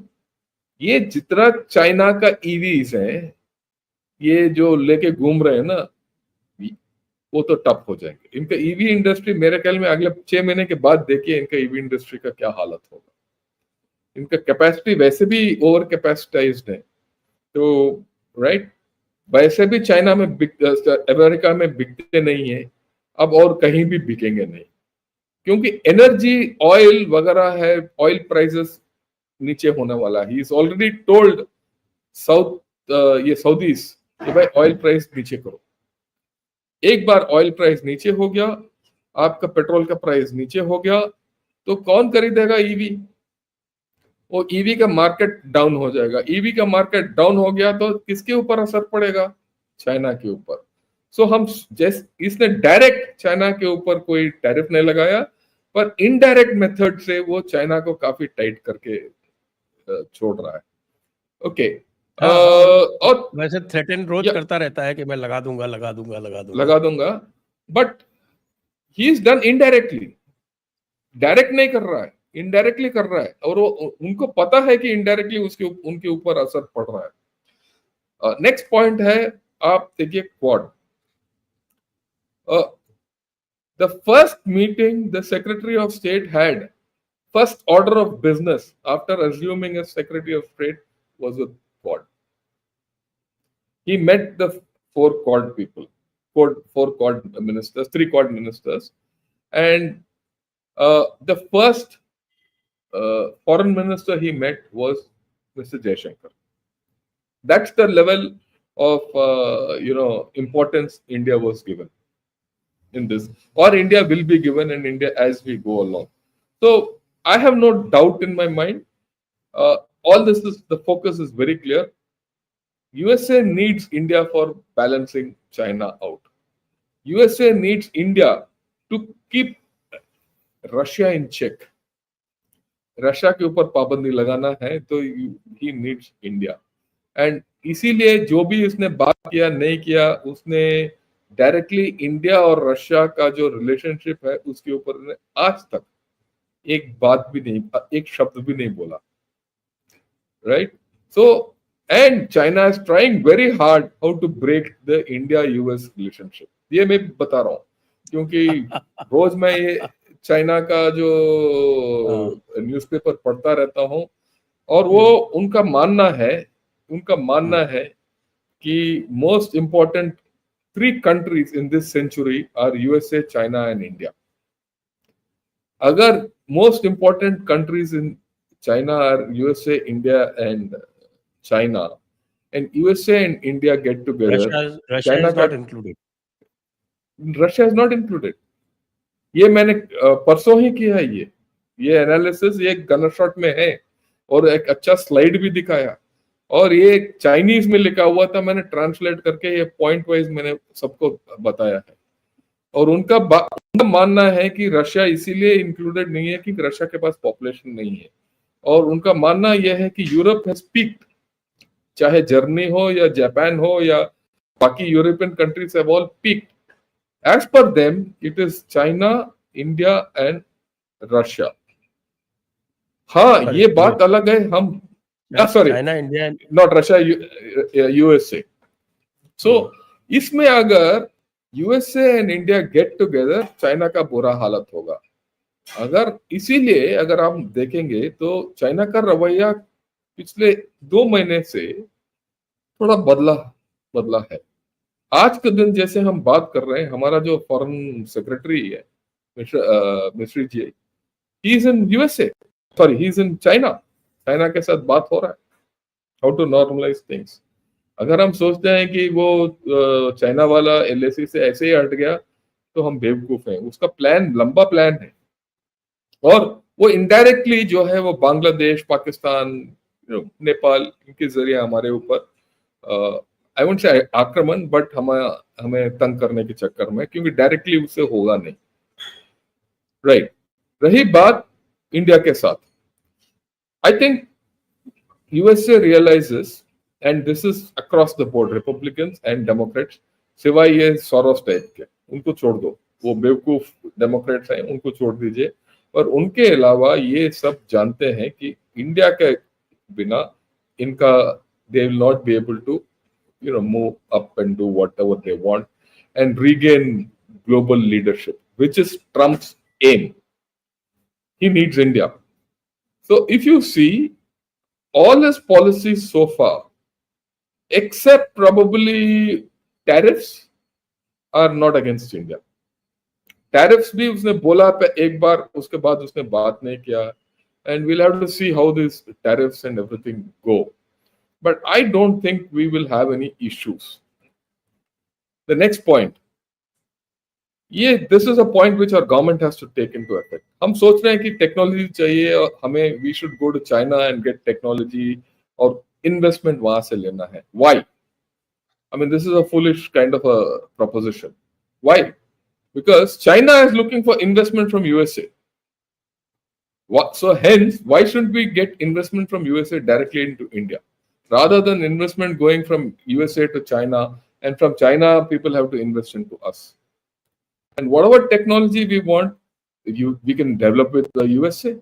ये जितना चाइना का EVs है, ये जो लेके घूम रहे हैं ना, वो तो टप हो जाएंगे। इनका EV इंडस्ट्री मेरे ख्याल में अगले 6 महीने के बाद देखिए इनका EV इंडस्ट्री का क्या हालत होगा। इनका कैपेसिटी वैसे भी ओवर कैपेसिटाइज्ड है, तो राइट, वैसे भी चाइना में अमेरिका में बिकते नहीं है, अब और कहीं भी बिकेंगे नहीं, क्योंकि एनर्जी ऑयल वगैरह है, ऑयल प्राइसेस नीचे होने वाला है। ही इज ऑलरेडी टोल्ड ये सऊदीज कि भाई ऑयल प्राइस नीचे करो। एक बार ऑयल प्राइस नीचे हो गया, आपका पेट्रोल का प्राइस नीचे हो गया, तो कौन खरीदेगा ईवी? वो ईवी का मार्केट डाउन हो जाएगा। ईवी का मार्केट डाउन हो गया तो किसके ऊपर असर पड़ेगा? चाइना के ऊपर। सो हम जैसे इसने डायरेक्ट चाइना के ऊपर कोई टैरिफ नहीं लगाया, पर इनडायरेक्ट मेथड से वो चाइना को काफी टाइट करके छोड़ रहा है। ओके, और वैसे थ्रेटन रोज करता रहता है कि मैं लगा दूंगा, but he is done indirectly. Direct नहीं कर रहा है, इनडायरेक्टली कर रहा है, और वो उनको पता है कि इनडायरेक्टली उनके ऊपर असर पड़ रहा है। नेक्स्ट पॉइंट है, आप देखिए quad. The first meeting the Secretary of State had, first order of business after assuming as Secretary of State was with Quad. He met the 4 Quad people, 4 Quad ministers, 3 Quad ministers, and the first foreign minister he met was Mr. Jaishankar. That's the level of importance India was given in this, or India will be given in India as we go along. So I have no doubt in my mind. All this is, the focus is very clear. USA needs India for balancing China out. USA needs India to keep Russia in check. Russia के ऊपर पाबंदी लगाना है तो ही नीड्स इंडिया, एंड इसीलिए जो भी उसने बात किया नहीं किया, उसने डायरेक्टली इंडिया और रशिया का जो रिलेशनशिप है उसके ऊपर आज तक एक बात भी नहीं, एक शब्द भी नहीं बोला, right? So and China is trying very hard how to break the India US relationship. ये मैं बता रहा हूँ क्योंकि रोज मैं ये चाइना का जो न्यूज़पेपर पढ़ता रहता हूँ, और वो उनका मानना है कि most important 3 countries in this century are USA, China and India. अगर most important countries in China are USA, India and China, and USA and India get together, Russia is not included. Russia is not included. ये मैंने परसों ही किया है, ये एनालिसिस ये गनर शॉट में है, और एक अच्छा स्लाइड भी दिखाया, और ये चाइनीज में लिखा हुआ था, मैंने ट्रांसलेट करके ये पॉइंट वाइज मैंने सबको बताया है. और उनका मानना है कि रशिया इसीलिए इंक्लूडेड नहीं है कि रशिया के पास पॉपुलेशन नहीं है, और उनका मानना यह है कि यूरोप हैज पीक्ड, चाहे जर्मनी हो या जापान हो या बाकी European countries have all peaked. As per them, it is China, India and Russia. हाँ, ये बात अलग है. हम sorry, China, India, not Russia, USA. So इसमें अगर USA and India get together, China का बुरा हालत होगा. अगर इसीलिए अगर हम देखेंगे तो चाइना का रवैया पिछले 2 महीने से थोड़ा बदला है. आज के दिन जैसे हम बात कर रहे हैं, हमारा जो फॉरेन सेक्रेटरी है Misri ji, he is in USA, sorry he is in China के साथ बात हो रहा है हाउ टू नॉर्मलाइज थिंग्स. अगर हम सोचते हैं कि वो चाइना वाला एलएसी से ऐसे ही हट गया तो हम बेवकूफ हैं. उसका प्लान लंबा प्लान है, और वो इनडायरेक्टली जो है वो बांग्लादेश, पाकिस्तान, नेपाल, इनके जरिए हमारे ऊपर आई वोंट से आक्रमण, बट हमें तंग करने के चक्कर में, क्योंकि डायरेक्टली उससे होगा नहीं, राइट? रही बात इंडिया के साथ, I think USA realises, and this is across the board, republicans and democrats, सिवाय ये सोरोस टाइप के, उनको छोड़ दो, वो बेवकूफ डेमोक्रेट्स हैं, उनको छोड़ दीजिए. और उनके अलावा ये सब जानते हैं कि इंडिया के बिना इनका they will not be able to move up and do whatever they want and regain global leadership, which is Trump's aim. He needs India. So if you see all his policies so far, except probably tariffs, are not against India. Tariffs भी उसने बोला पे एक बार, उसके बाद उसने बात नहीं किया, and we'll have to see how these tariffs and everything go. But I don't think we will have any issues. The next point, this is a point which our government has to take into effect. हम सोच रहे हैं कि टेक्नोलॉजी चाहिए और हमें we should go to China and get technology और investment वहां से लेना है. Why? I mean, this is a foolish kind of a proposition. Why? Because China is looking for investment from USA. So hence, why shouldn't we get investment from USA directly into India? Rather than investment going from USA to China, and from China, people have to invest into us. And whatever technology we want, we can develop with the USA.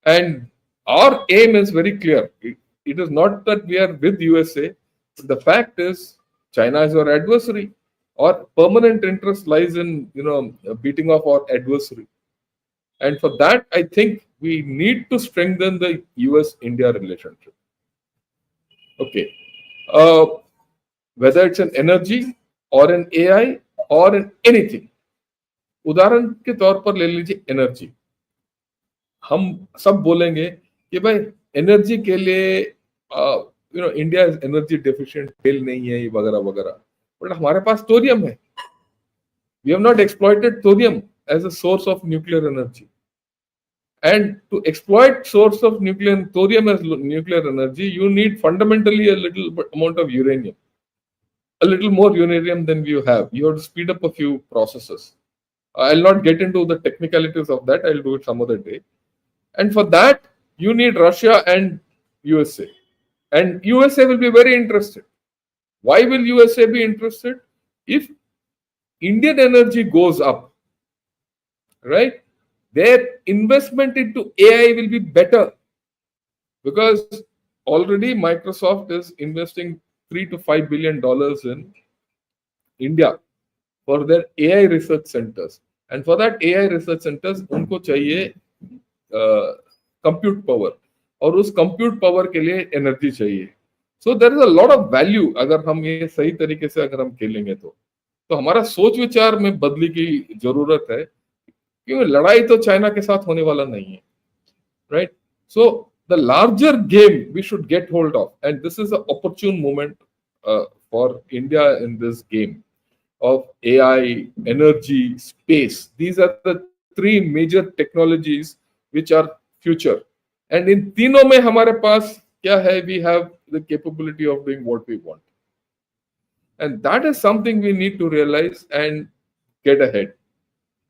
And our aim is very clear. It is not that we are with USA. The fact is, China is our adversary. Our permanent interest lies in, beating off our adversary. And for that, I think we need to strengthen the US-India relationship. Okay, whether it's an energy or an AI or in anything, उदाहरण के तौर पर ले लीजिए एनर्जी। हम सब बोलेंगे कि भाई एनर्जी के लिए इंडिया एनर्जी डेफिशिएंट, तेल नहीं है, ये वगैरह वगैरह, बट हमारे पास थोरियम है। We have not exploited thorium as a source of nuclear energy. And to exploit source of nuclear thorium as nuclear energy, you need fundamentally a little amount of uranium, a little more uranium than you have. You have to speed up a few processes. I'll not get into the technicalities of that. I'll do it some other day. And for that, you need Russia and USA. And USA will be very interested. Why will USA be interested? If Indian energy goes up, right, their investment into AI will be better, because already Microsoft is investing $3 to $5 billion in India for their AI research centers. And for that AI research centers, उनको चाहिए compute power, और उस compute power के लिए energy चाहिए. So there is a lot of value अगर हम ये सही तरीके से अगर हम खेलेंगे तो हमारा सोच विचार में बदली की जरूरत है, क्योंकि लड़ाई तो चाइना के साथ होने वाला नहीं है, right? So the larger game we should get hold of, and this is an opportune moment for India in this game of AI, energy, space. These are the three major technologies which are future. And in तीनों में हमारे पास क्या है? We have the capability of doing what we want. And that is something we need to realize and get ahead,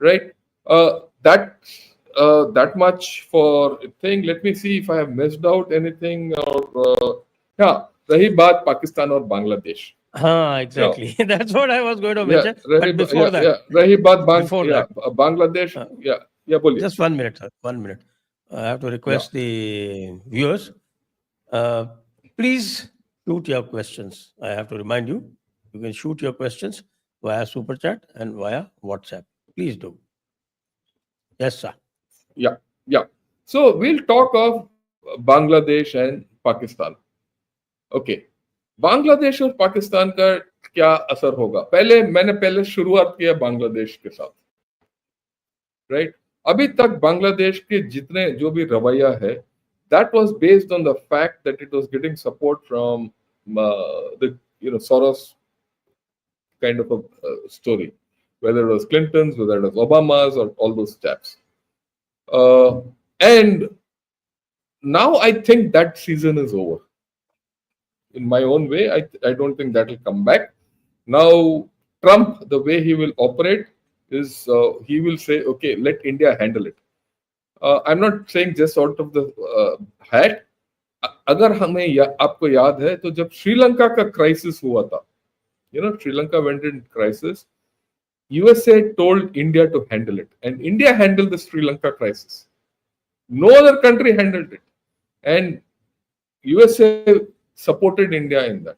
right? That much for thing. Let me see if I have missed out anything. Or yeah, रही बात पाकिस्तान और Bangladesh. Exactly. That's what I was going to mention. But before that, रही बात before that, बांग्लादेश. बोलिए. Just 1 minute, sir. 1 minute. I have to request the viewers. Please shoot your questions. I have to remind you, you can shoot your questions via Super Chat and via WhatsApp. Please do. Yes, sir. Yeah. So we'll talk of Bangladesh and Pakistan. Okay. Bangladesh और पाकिस्तान का क्या असर होगा? मैंने शुरुआत किया बांग्लादेश के साथ, राइट? अभी तक बांग्लादेश के जितने जो भी रवैया है, that was based on the fact that it was getting support from the Soros kind of a story, whether it was Clinton's, whether it was Obama's, or all those chaps. And now I think that season is over. In my own way, I don't think that will come back. Now, Trump, the way he will operate is he will say, okay, let India handle it. I'm not saying just out of the hat. अगर आपको याद है तो जब श्रीलंका का क्राइसिस हुआ था, Sri Lanka went in crisis, USA told India to handle it, and India handled the Sri Lanka crisis. No other country handled it, and USA supported India in that.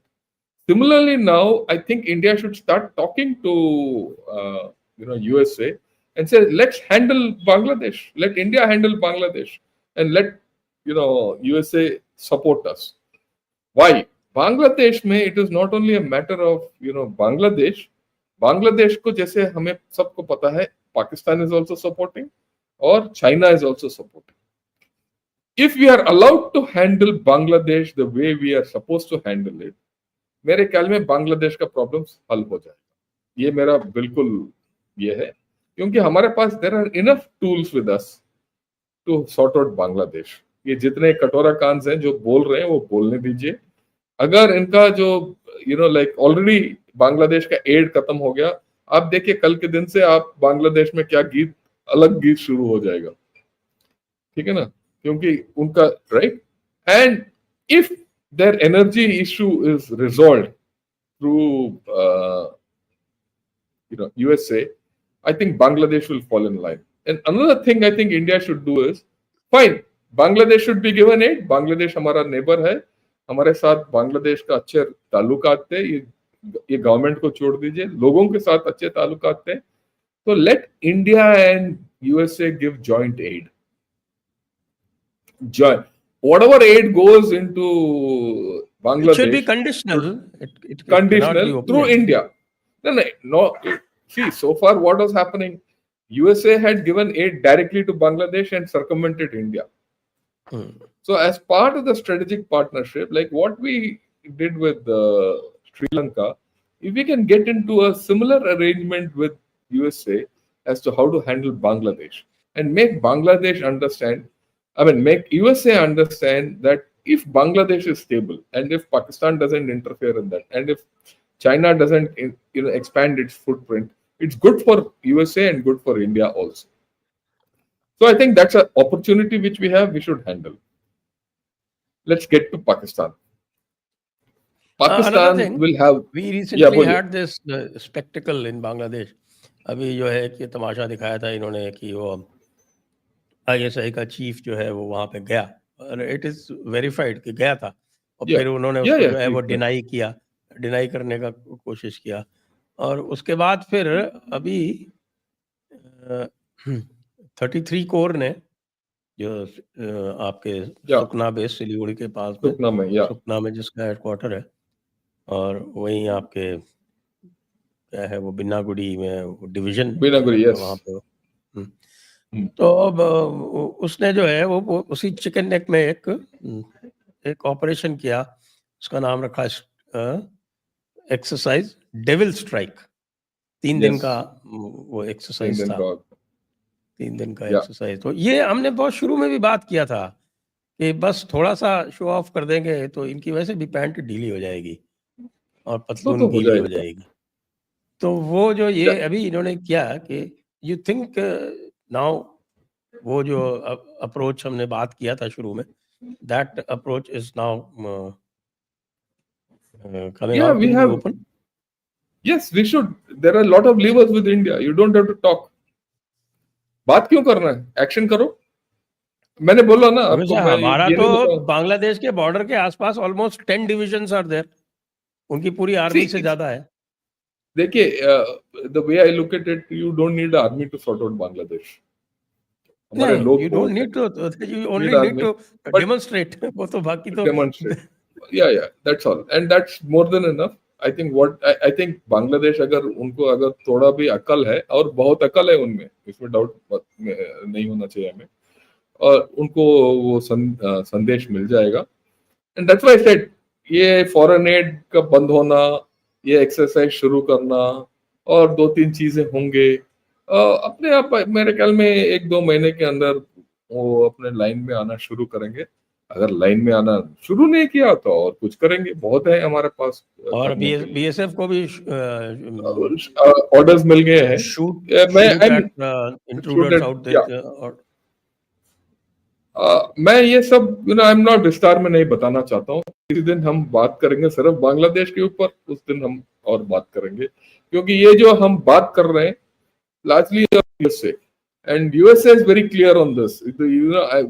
Similarly, now I think India should start talking to USA and say, let's handle Bangladesh. Let India handle Bangladesh, and let USA support us. Why? Bangladesh में it is not only a matter of Bangladesh. Bangladesh को जैसे हमें सबको पता है, Pakistan is also supporting, और China is also supporting. If we are allowed to handle Bangladesh the way we are supposed to handle it, मेरे ख्याल में बांग्लादेश का प्रॉब्लम हल हो जाएगा. ये मेरा बिल्कुल ये है, क्योंकि हमारे पास there are enough tools with us to sort out Bangladesh. ये जितने कटोरा कांस हैं जो बोल रहे हैं वो बोलने दीजिए. अगर इनका जो लाइक ऑलरेडी बांग्लादेश का एड खत्म हो गया, आप देखिए कल के दिन से आप बांग्लादेश में क्या अलग गीत शुरू हो जाएगा. ठीक है ना, क्योंकि उनका right. And if their energy issue is resolved through USA, I think Bangladesh will fall in line. And another thing I think India should do is, fine, Bangladesh should be given aid. Bangladesh हमारा neighbor है, हमारे साथ बांग्लादेश का अच्छे ताल्लुकात थे. ये गवर्नमेंट को छोड़ दीजिए, लोगों के साथ अच्छे ताल्लुकात थे. So let India and USA give joint aid. Whatever aid goes into Bangladesh, it should be conditional. It conditional through India. No. See, so far what was happening? USA had given aid directly to Bangladesh and circumvented India. So as part of the strategic partnership, like what we did with Sri Lanka, if we can get into a similar arrangement with USA as to how to handle Bangladesh and make Bangladesh understand, make USA understand that if Bangladesh is stable and if Pakistan doesn't interfere in that and if China doesn't expand its footprint, it's good for USA and good for India also. So I think that's an opportunity which we have, we should handle. Let's get to Pakistan. Another thing, will have. we recently had this spectacle in Bangladesh. अभी जो है कि तमाशा दिखाया था इन्होंने कि वो ISI का चीफ जो है वो वहां पे गया और इट इज वेरीफाइड कि गया था और फिर उन्होंने उसको जो है वो डिनाई करने का कोशिश किया और उसके बाद फिर अभी 33 कोर ने जो आपके सुकना बेस सिलीगुड़ी के पास में सुकना में जिसका हेडक्वार्टर है और वहीं आपके क्या है वो बिन्नागुड़ी में डिवीजन वहां पे तो अब उसने जो है वो उसी चिकन नेक में एक ऑपरेशन किया, उसका नाम रखा एक्सरसाइज डेविल स्ट्राइक। 3 दिन का वो एक्सरसाइज था, 3 दिन का एक्सरसाइज। तो ये हमने बहुत शुरू में भी बात किया था कि बस थोड़ा सा शो ऑफ कर देंगे तो इनकी वैसे भी पैंट ढीली हो जाएगी और पतलून गीली हो जाएगी। तो वो जो ये अभी इन्होंने किया कि यू थिंक नाउ वो जो अप्रोच हमने बात किया था शुरू में, that approach is now coming out in the open. Yes, we should. There are a lot of levers with India. You don't have to talk. बात क्यों करना है? एक्शन करो। मैंने बोला ना आपको, हमारा तो बांग्लादेश के बॉर्डर के आसपास ऑलमोस्ट 10 डिविजन्स आर देयर, उनकी पूरी आर्मी से ज्यादा है। देखिए, the way I look at it, you don't need an army to sort out Bangladesh. हमारे लोग you don't need to, you only need to demonstrate. वो तो बाकी तो demonstrate. Yeah, that's all, and that's more than enough. I think Bangladesh अगर थोड़ा भी अकल है, और बहुत अकल है उनमें, इसमें डाउट नहीं होना चाहिए हमें, और उनको वो संदेश मिल जाएगा। And that's why I said, ये फॉरेन एड का बंद होना, ये एक्सरसाइज शुरू करना और 2-3 चीजें होंगे अपने आप, मेरे ख्याल में 1-2 महीने के अंदर वो अपने लाइन में आना शुरू करेंगे। अगर लाइन में आना शुरू नहीं किया तो और कुछ करेंगे, बहुत है हमारे पास। और बीएसएफ को भी ऑर्डर्स मिल गए हैं। मैं ये सब आई एम नॉट विस्तार में नहीं बताना चाहता हूँ। किसी दिन हम बात करेंगे सिर्फ बांग्लादेश के ऊपर, उस दिन हम और बात करेंगे, क्योंकि ये जो हम बात कर रहे हैं largely USA, and USA is very clear on this.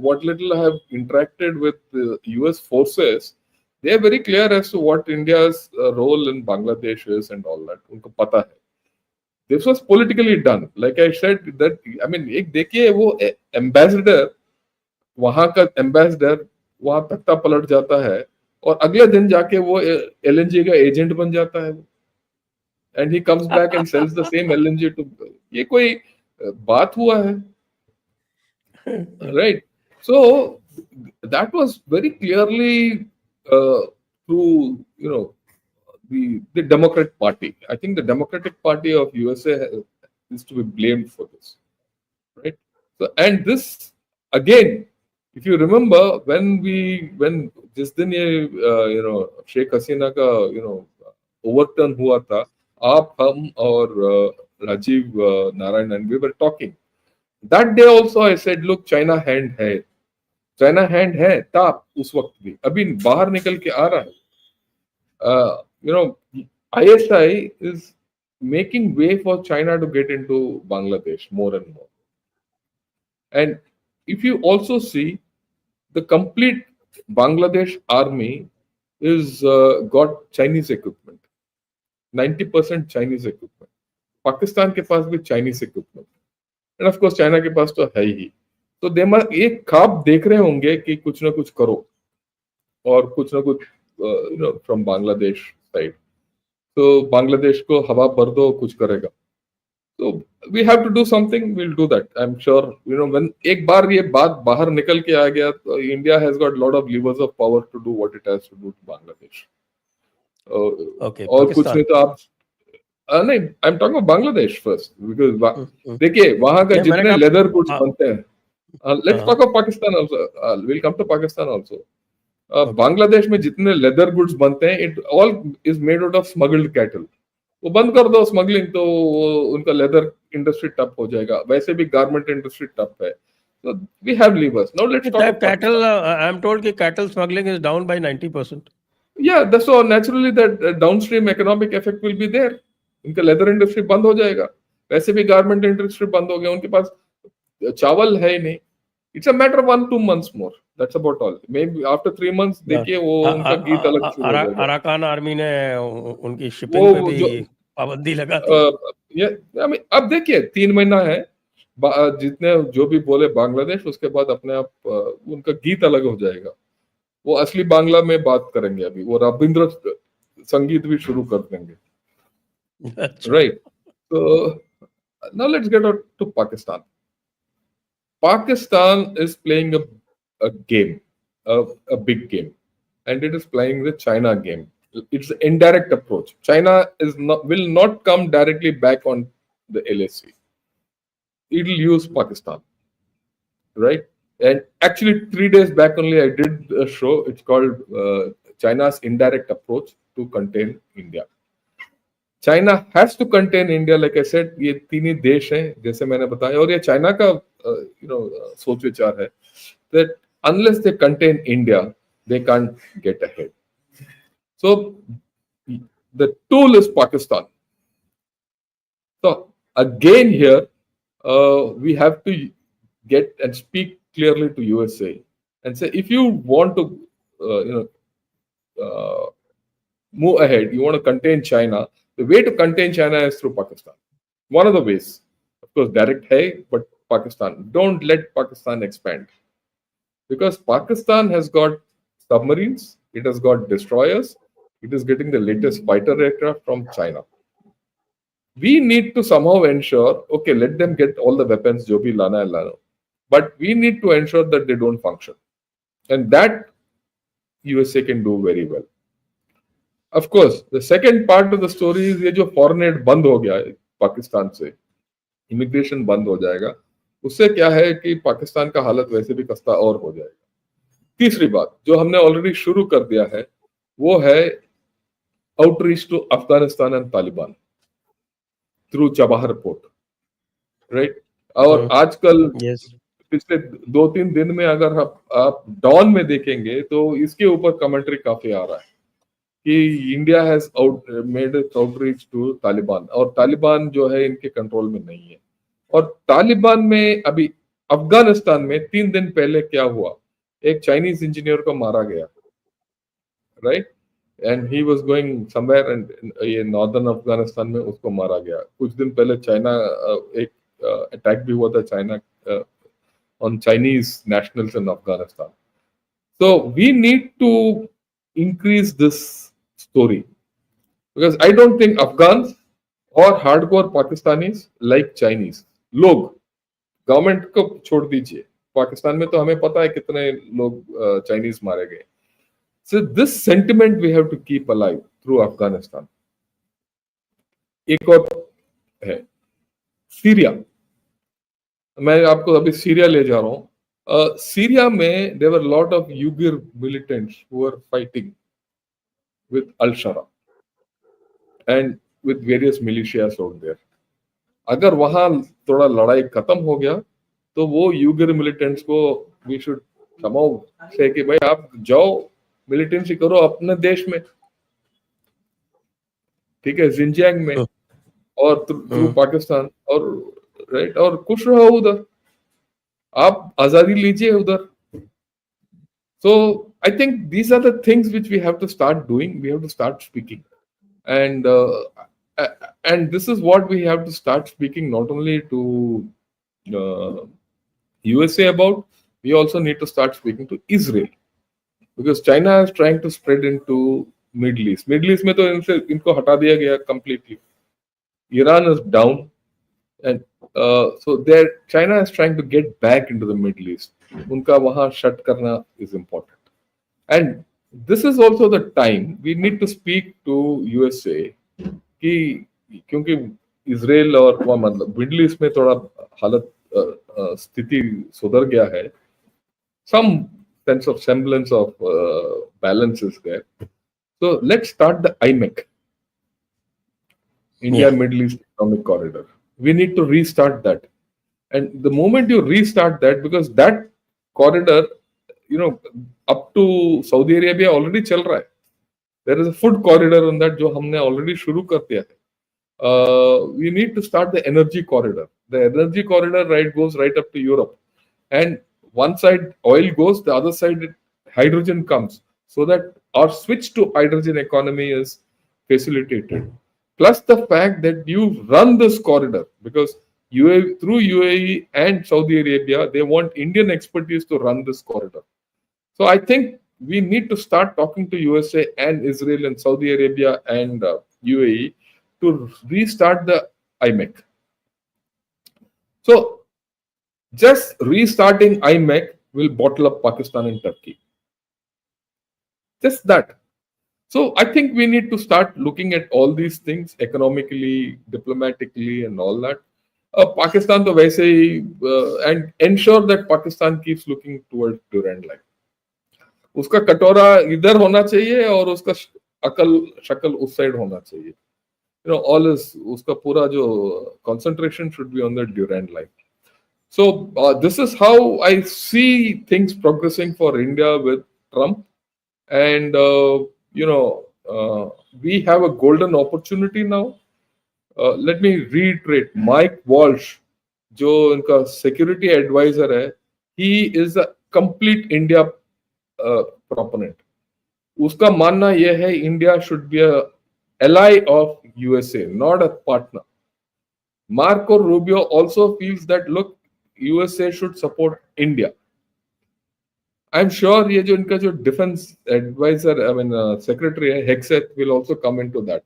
What little I have interacted with the US forces, they are very clear as to what India's role in Bangladesh is and all that. उनको पता है। This was politically done. Like I said, that एक देखिए वो एम्बेसडर, वहां का एम्बेसडर वहां तख्ता पलट जाता है और अगले दिन जाके वो LNG का एजेंट बन जाता है, and he comes back and sells the same LNG to, ये कोई बात हुआ है? Right? So that was very clearly through the Democrat Party. I think the Democratic Party of USA is to be blamed for this, right? So, and this again, if you remember, when जिस दिन ये शेख हसीना का ओवरटर्न हुआ था, आप, हम और Rajiv Narayan, and we were talking that day also. I said, look, China hand है ताप उस वक्त भी, अभी बाहर निकल के आ रहा है। ISI is making way for China to get into Bangladesh more and more. And if you also see, the complete Bangladesh army is got Chinese equipment, 90% Chinese equipment. Pakistan के पास भी Chinese equipment, end of course China के पास तो है ही। तो दे एक ख्वाब देख रहे होंगे कि कुछ ना कुछ करो और कुछ ना कुछ फ्रॉम बांग्लादेश साइड। तो बांग्लादेश को हवा भर दो, कुछ करेगा। So we have to do something. We'll do that. I'm sure. When एक बार ये बात बाहर निकल के आ गया, तो India has got lot of levers of power to do what it has to do to Bangladesh. Okay, और कुछ नहीं पाकिस्तान। तो आप नहीं, I am talking Bangladesh first, because hmm. देखिए वहां का नहीं, मैंने जितने कहा लेदर गुड्स हाँ, बनते हैं, लेट्स हाँ, talk of Pakistan also, will come to Pakistan also. Okay, Bangladesh में जितने लेदर गुड्स बनते हैं, it all is made out of smuggled cattle. वो बंद कर दो स्मगलिंग, तो उनका लेदर इंडस्ट्री टफ हो जाएगा। वैसे भी गारमेंट इंडस्ट्री टफ है। So we have levers. Now let's talk of cattle, Pakistan. I am told कि cattle smuggling is down by 90%। Yeah, that's so naturally that downstream economic effect will be there. उनका लेदर इंडस्ट्री बंद हो जाएगा। वैसे भी गारमेंट इंडस्ट्री बंद हो गया, उनके पास चावल है ही नहीं। It's a matter 1-2 months more. That's about all. Maybe after 3 months देखिए वो उनका गीत अलग शुरू हो जाएगा। अराकान आर्मी ने उनकी शिपिंग पे वो भी जो पाबंदी लगा दी। ये अब देखिए 3 महीना है, जितने जो भी बोले बांग्लादेश, उसके बाद अपने आप उनका गीत अलग हो जाएगा। वो असली बांग्ला में बात करेंगे। अभी वो रविंद्र संगीत भी शुरू कर देंगे, अच्छा, राइट? तो now let's get out to Pakistan. Pakistan is playing a game, a big game, and it is playing the China game. It's an indirect approach. China will not come directly back on the LAC. It'll use Pakistan, right? And actually, 3 days back only, I did a show. It's called China's Indirect Approach to Contain India. China has to contain India, like I said. ये तीन ही देश हैं, जैसे मैंने बताया, और ये चाइना का सोच विचार है that unless they contain India, they can't get ahead. So the tool is Pakistan. So again here, we have to get and speak clearly to USA and say, if you want to, move ahead, you want to contain China, the way to contain China is through Pakistan. One of the ways, of course, direct hai, but Pakistan. Don't let Pakistan expand, because Pakistan has got submarines, it has got destroyers, it is getting the latest fighter aircraft from China. We need to somehow ensure, okay, let them get all the weapons, jo bhi lana hai lana, but we need to ensure that they don't function, and that USA can do very well. Of course, the second part of the story is ये जो फॉरेन एड बंद हो गया है पाकिस्तान से, इमिग्रेशन बंद हो जाएगा, उससे क्या है कि पाकिस्तान का हालत वैसे भी खस्ता और हो जाएगा। तीसरी बात जो हमने ऑलरेडी शुरू कर दिया है, वो है outreach to Afghanistan and Taliban through Chabahar port, right? और आजकल पिछले 2-3 दिन में अगर आप डॉन में देखेंगे तो इसके ऊपर कमेंट्री काफी आ रहा है कि India has made outreach to Taliban, और तालिबान जो है इनके कंट्रोल में नहीं है। और तालिबान में अभी अफगानिस्तान में 3 दिन पहले क्या हुआ, एक चाइनीज इंजीनियर को मारा गया, right? And he was going somewhere, and ये नॉर्दर्न अफगानिस्तान में उसको मारा गया। कुछ दिन पहले चाइना एक अटैक भी हुआ था China on Chinese nationals in Afghanistan. So we need to increase this story, because I don't think Afghans or hardcore Pakistanis like Chinese. लोग गवर्नमेंट को छोड़ दीजिए, पाकिस्तान में तो हमें पता है कितने लोग चाइनीज मारे गए। So this sentiment we have to keep alive through Afghanistan. एक और है सीरिया, मैं आपको अभी सीरिया ले जा रहा हूँ। सीरिया में there were lot of Uyghur militants who were fighting with Al-Shara and with various militias out there. अगर वहां थोड़ा लड़ाई खत्म हो गया तो वो यूगर मिलिटेंट्स को we should somehow say कि भाई आप जाओ मिलिटेंसी करो अपने देश में, ठीक है, जिंजियांग में और थ्रू पाकिस्तान, और राइट, और खुश रहो उधर, आप आजादी लीजिए उधर। So I think these are the things which we have to start doing. We have to start speaking, and this is what we have to start speaking not only to USA about. We also need to start speaking to Israel, because China is trying to spread into Middle East. Middle East में तो इनको हटा दिया गया completely. Iran is down. and so China is trying to get back into the Middle East. उनका वहाँ shut करना is important. And this is also the time we need to speak to USA कि क्योंकि इसराइल और वहाँ मतलब मिडिल ईस्ट में थोड़ा हालत स्थिति सुधर गया है. Some sense of semblance of balance is there. So let's start the IMEC, India Middle East Economic Corridor. We need to restart that. And the moment you restart that, because that corridor, up to Saudi Arabia already चल रहा है. There is a food corridor on that जो हमने already शुरू कर दिया है. We need to start the energy corridor. The energy corridor goes right up to Europe. And one side oil goes, the other side hydrogen comes. So that our switch to hydrogen economy is facilitated. Plus the fact that you run this corridor, because through UAE and Saudi Arabia, they want Indian expertise to run this corridor. So I think we need to start talking to USA and Israel and Saudi Arabia and UAE to restart the IMEC. So just restarting IMEC will bottle up Pakistan and Turkey. Just that. So I think we need to start looking at all these things economically, diplomatically, and all that. Pakistan to वैसे ही and ensure that Pakistan keeps looking towards Durand Line. उसका कटोरा इधर होना चाहिए और उसका अकल शक्ल उस साइड होना चाहिए. All is उसका पूरा जो concentration should be on the Durand Line. So this is how I see things progressing for India with Trump, and we have a golden opportunity now. Let me reiterate, Mike Walsh, जो इनका security advisor है, he is a complete India proponent. उसका मानना यह है India should be a ally of USA, not a partner. Marco Rubio also feels that look, USA should support India. I'm sure ये जो इनका जो defense advisor, secretary है, Hegseth will also come into that.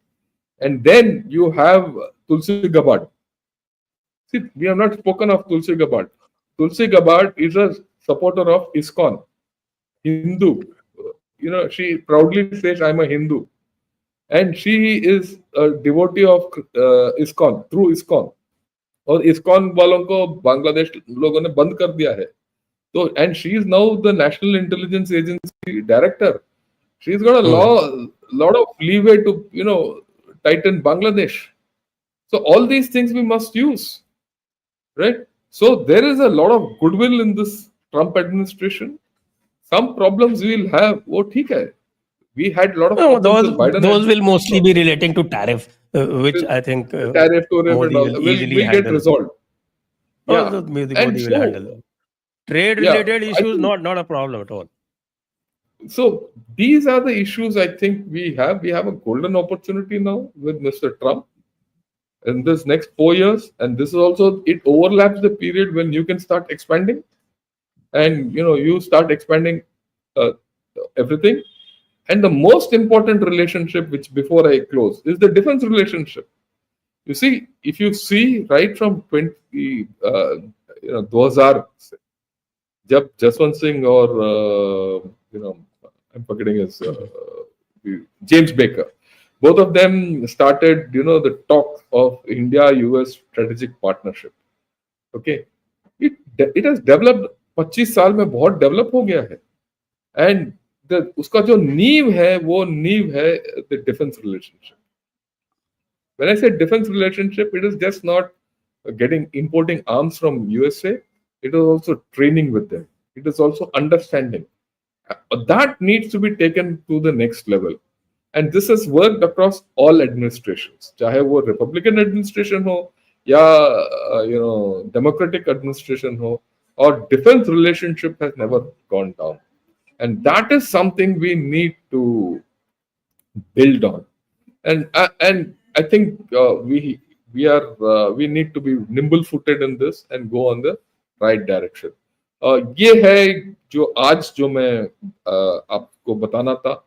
And then you have Tulsi Gabbard. See, we have not spoken of Tulsi Gabbard. Tulsi Gabbard is a supporter of ISKCON, Hindu. She proudly says, I'm a Hindu. And she is a devotee of ISKCON, through ISKCON. और ISKCON वालों को बांग्लादेश लोगों ने बंद कर दिया है. So, and she is now the National Intelligence Agency director. She's got a lot of leeway to, tighten Bangladesh. So all these things we must use, right? So there is a lot of goodwill in this Trump administration. Some problems we will have. वो ठीक है. We had a lot of problems. Those will mostly be relating to tariff, which I think tariff and all will get resolved. Yeah, Modi will handle. Trade related issues, not a problem at all. So these are the issues I think we have. We have a golden opportunity now with Mr. Trump in this next 4 years, and this is also, it overlaps the period when you can start expanding, and you start expanding everything. And the most important relationship, which before I close, is the defense relationship. You see, if you see right from 2000, जब जसवंत सिंह और I'm forgetting his James Baker, both of them started the talk of India-US strategic partnership. Okay, it has developed 25 साल में बहुत डेवलप हो गया है, and उसका जो नींव है वो नींव है the defense relationship. When I say defense relationship, it is just not importing arms from USA. It is also training with them. It is also understanding. That needs to be taken to the next level. And this has worked across all administrations. चाहे वो Republican administration हो या Democratic administration हो, our defense relationship has never gone down. And that is something we need to build on. And I think we need to be nimble-footed in this and go on the right direction. ये है जो मैं आपको बताना था,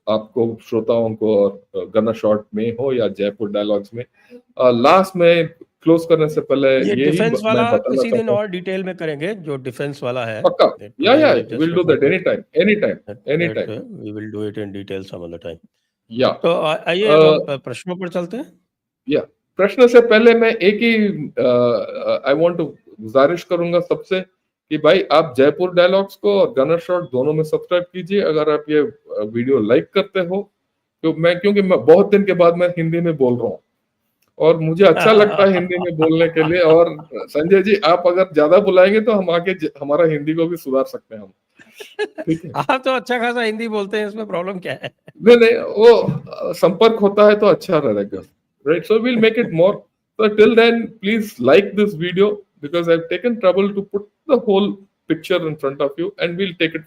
आपको श्रोताओं को और गन्ना शॉर्ट में हो या जयपुर डायलॉग्स में. लास्ट में क्लोज करने से पहले ये यही डिफेंस मैं वाला बताना किसी दिन चाहता हूँ। और डिटेल में करेंगे, जो डिफेंस वाला है। पक्का, Today या we just will do looked that at any time, any time, any that, time. we will do it in detail some other time. या तो आइए अब हम प्रश्नों पर चलते हैं। या प्रश्न से पहले मैं एक ही आई वांट टू गुजारिश करूंगा सबसे कि भाई आप जयपुर डायलॉग्स को और गनर शॉट दोनों में सब्सक्राइब कीजिए अगर आप ये वीडियो लाइक करते हो। तो क्योंकि मैं बहुत दिन के बाद मैं हिंदी में बोल रहा हूँ और मुझे अच्छा लगता है हिंदी में बोलने के लिए। और संजय जी आप अगर ज्यादा बुलाएंगे तो हम आगे हमारा हिंदी को भी सुधार सकते हैं हम। ठीक है, आप तो अच्छा खासा हिंदी बोलते हैं, इसमें प्रॉब्लम क्या है? नहीं वो संपर्क होता है तो अच्छा रहेगा, right? So we'll make it more. So till then, please like this video because I've taken trouble to put the whole picture in front of you, and we'll take it